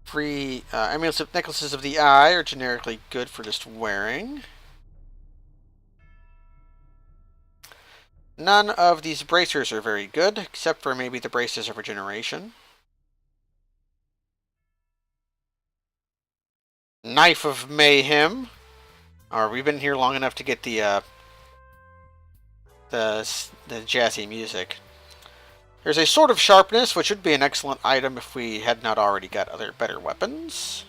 Free... amulets of Necklaces of the Eye are generically good for just wearing. None of these bracers are very good, except for maybe the Braces of Regeneration. Knife of Mayhem. Or we've been here long enough to get the jazzy music. There's a Sword of Sharpness, which would be an excellent item if we had not already got other better weapons.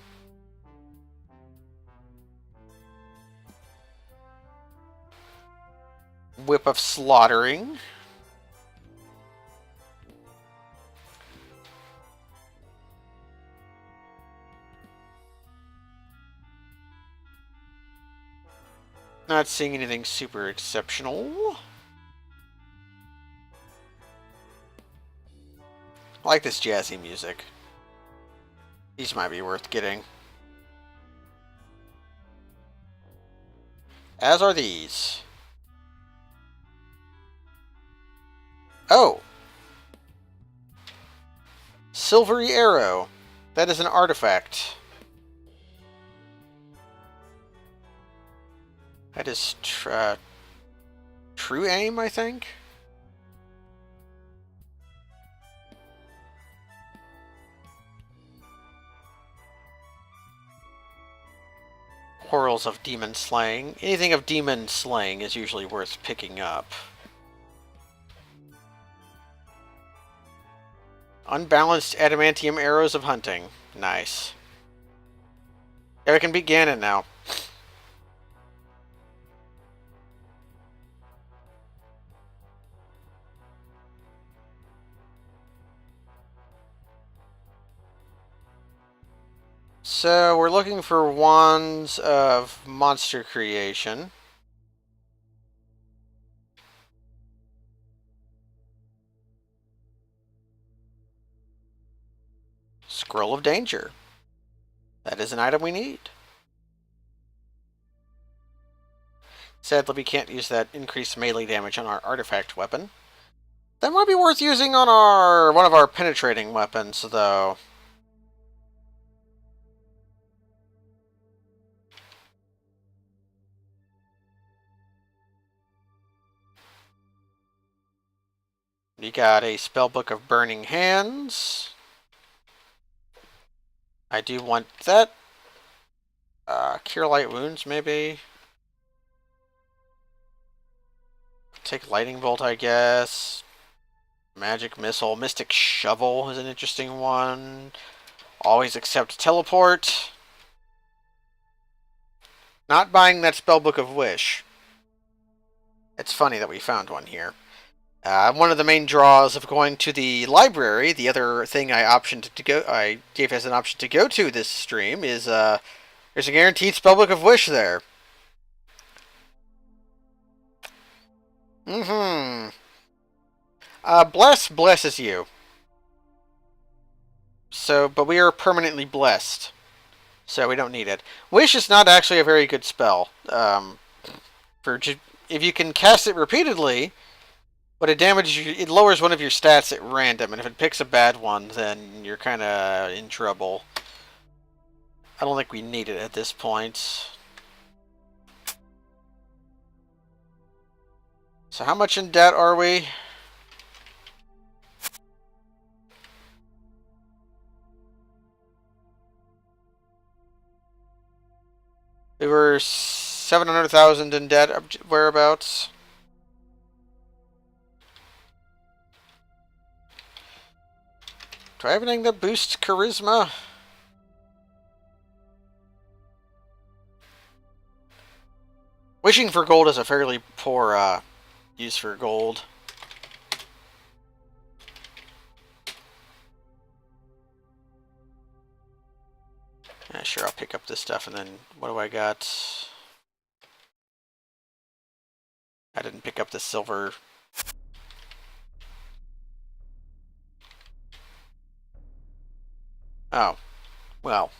Whip of Slaughtering. Not seeing anything super exceptional. I like this jazzy music. These might be worth getting. As are these. Oh! Silvery Arrow. That is an artifact. That is True Aim, I think? Quarrels of Demon Slaying. Anything of Demon Slaying is usually worth picking up. Unbalanced Adamantium Arrows of Hunting. Nice. Yeah, we can beat Ganon now. So, we're looking for wands of monster creation. Scroll of Danger. That is an item we need. Sadly, we can't use that increased melee damage on our artifact weapon. That might be worth using on one of our penetrating weapons, though. We got a Spellbook of Burning Hands. I do want that. Cure Light Wounds, maybe. Take Lightning Bolt, I guess. Magic Missile. Mystic Shovel is an interesting one. Always accept Teleport. Not buying that Spellbook of Wish. It's funny that we found one here. One of the main draws of going to the library, the other thing I gave as an option to go to this stream is there's a guaranteed Spellbook of Wish there. Blesses you. So, but we are permanently blessed, so we don't need it. Wish is not actually a very good spell. If you can cast it repeatedly, but it lowers one of your stats at random, and if it picks a bad one, then you're kind of in trouble. I don't think we need it at this point. So how much in debt are we? We were 700,000 in debt, whereabouts. Do I have anything that boosts charisma? Wishing for gold is a fairly poor use for gold. Yeah, sure, I'll pick up this stuff, and then what do I got? I didn't pick up the silver. Oh, well.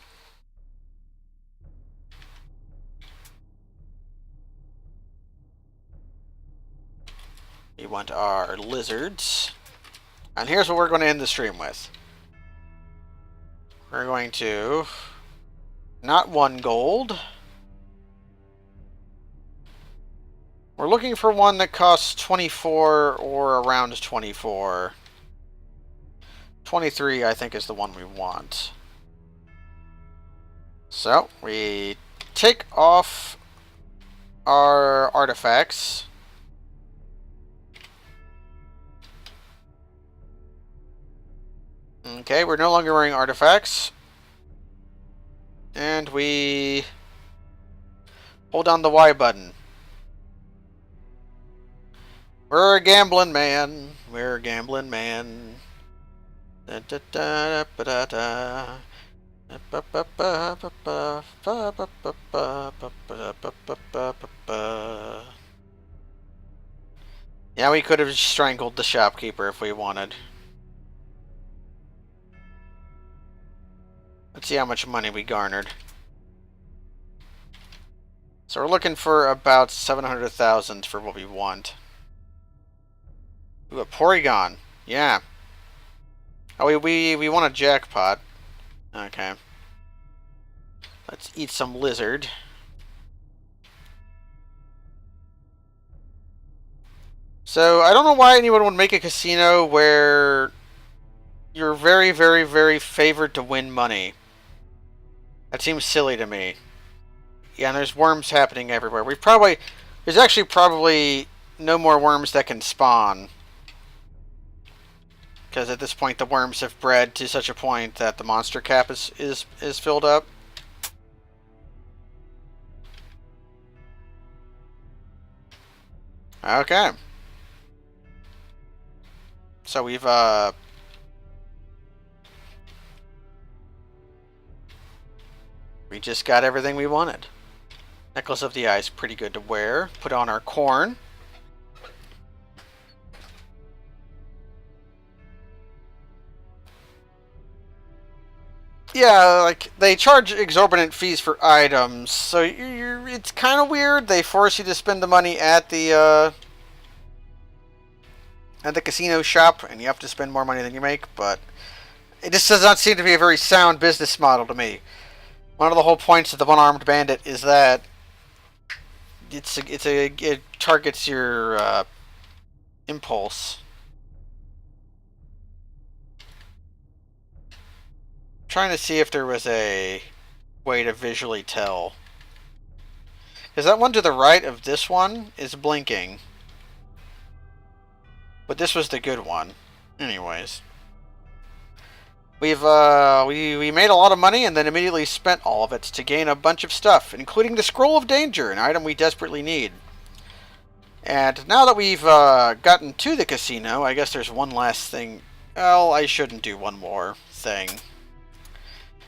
We want our lizards. And here's what we're going to end the stream with. We're going to... Not 1 gold. We're looking for one that costs 24 or around 24. 23, I think, is the one we want. So, we take off our artifacts. Okay, we're no longer wearing artifacts. And we hold down the Y button. We're a gambling man. We're a gambling man. Da, da, da, da, da, da. Yeah, we could have strangled the shopkeeper if we wanted. Let's see how much money we garnered. So we're looking for about 700,000 for what we want. Ooh, a Porygon. Yeah. Oh, we want a jackpot. Okay. Let's eat some lizard. So, I don't know why anyone would make a casino where you're very, very, very favored to win money. That seems silly to me. Yeah, and there's worms happening everywhere. There's actually probably no more worms that can spawn. Because at this point the worms have bred to such a point that the monster cap is filled up. Okay. So we just got everything we wanted. Necklace of the Eye is pretty good to wear. Put on our corn. Yeah, like, they charge exorbitant fees for items, so it's kind of weird. They force you to spend the money at the casino shop, and you have to spend more money than you make, but it just does not seem to be a very sound business model to me. One of the whole points of the one-armed bandit is that it targets your impulse. Trying to see if there was a way to visually tell. Because that one to the right of this one is blinking. But this was the good one. Anyways. We made a lot of money and then immediately spent all of it to gain a bunch of stuff, including the Scroll of Danger, an item we desperately need. And now that we've gotten to the casino, I guess there's one last thing. Well, I shouldn't do one more thing.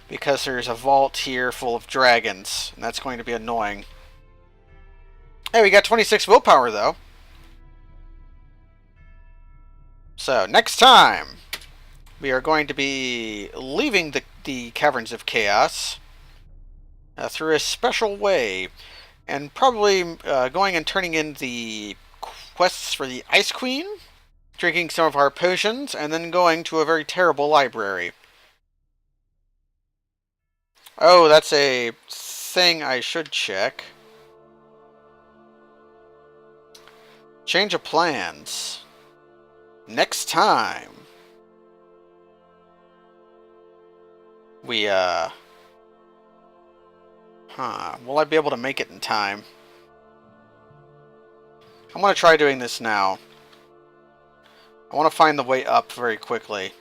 Because there's a vault here full of dragons, and that's going to be annoying. Hey, we got 26 willpower, though. So, next time, we are going to be leaving the Caverns of Chaos through a special way, and probably going and turning in the quests for the Ice Queen, drinking some of our potions, and then going to a very terrible library. Oh, that's a thing I should check. Change of plans. Next time. We, Will I be able to make it in time? I'm gonna try doing this now. I want to find the way up very quickly.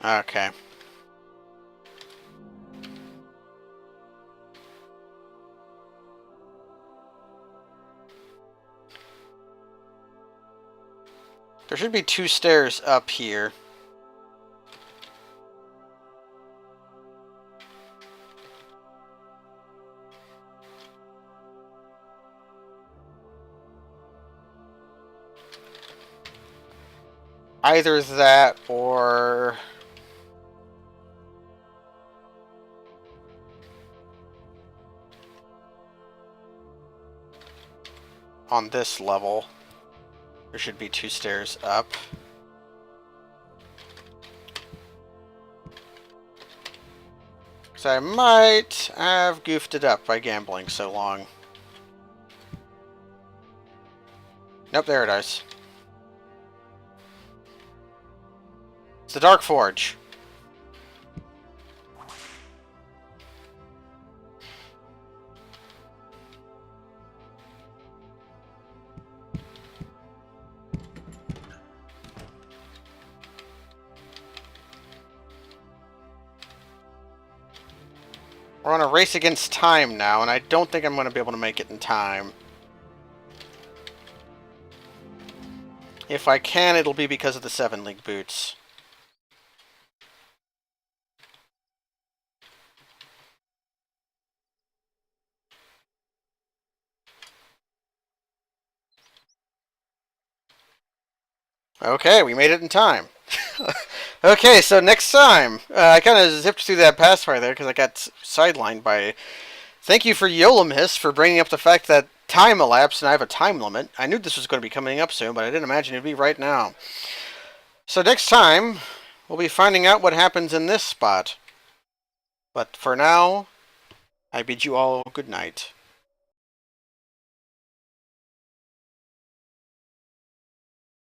Okay. There should be 2 stairs up here. Either that or... on this level, there should be 2 stairs up. So I might have goofed it up by gambling so long. Nope, there it is. It's the Dark Forge. We're on a race against time now, and I don't think I'm going to be able to make it in time. If I can, it'll be because of the 7-link boots. Okay, we made it in time. Okay, so next time, I kind of zipped through that past part there because I got sidelined by... Thank you for Yolamiss for bringing up the fact that time elapsed and I have a time limit. I knew this was going to be coming up soon, but I didn't imagine it'd be right now. So next time, we'll be finding out what happens in this spot. But for now, I bid you all good night.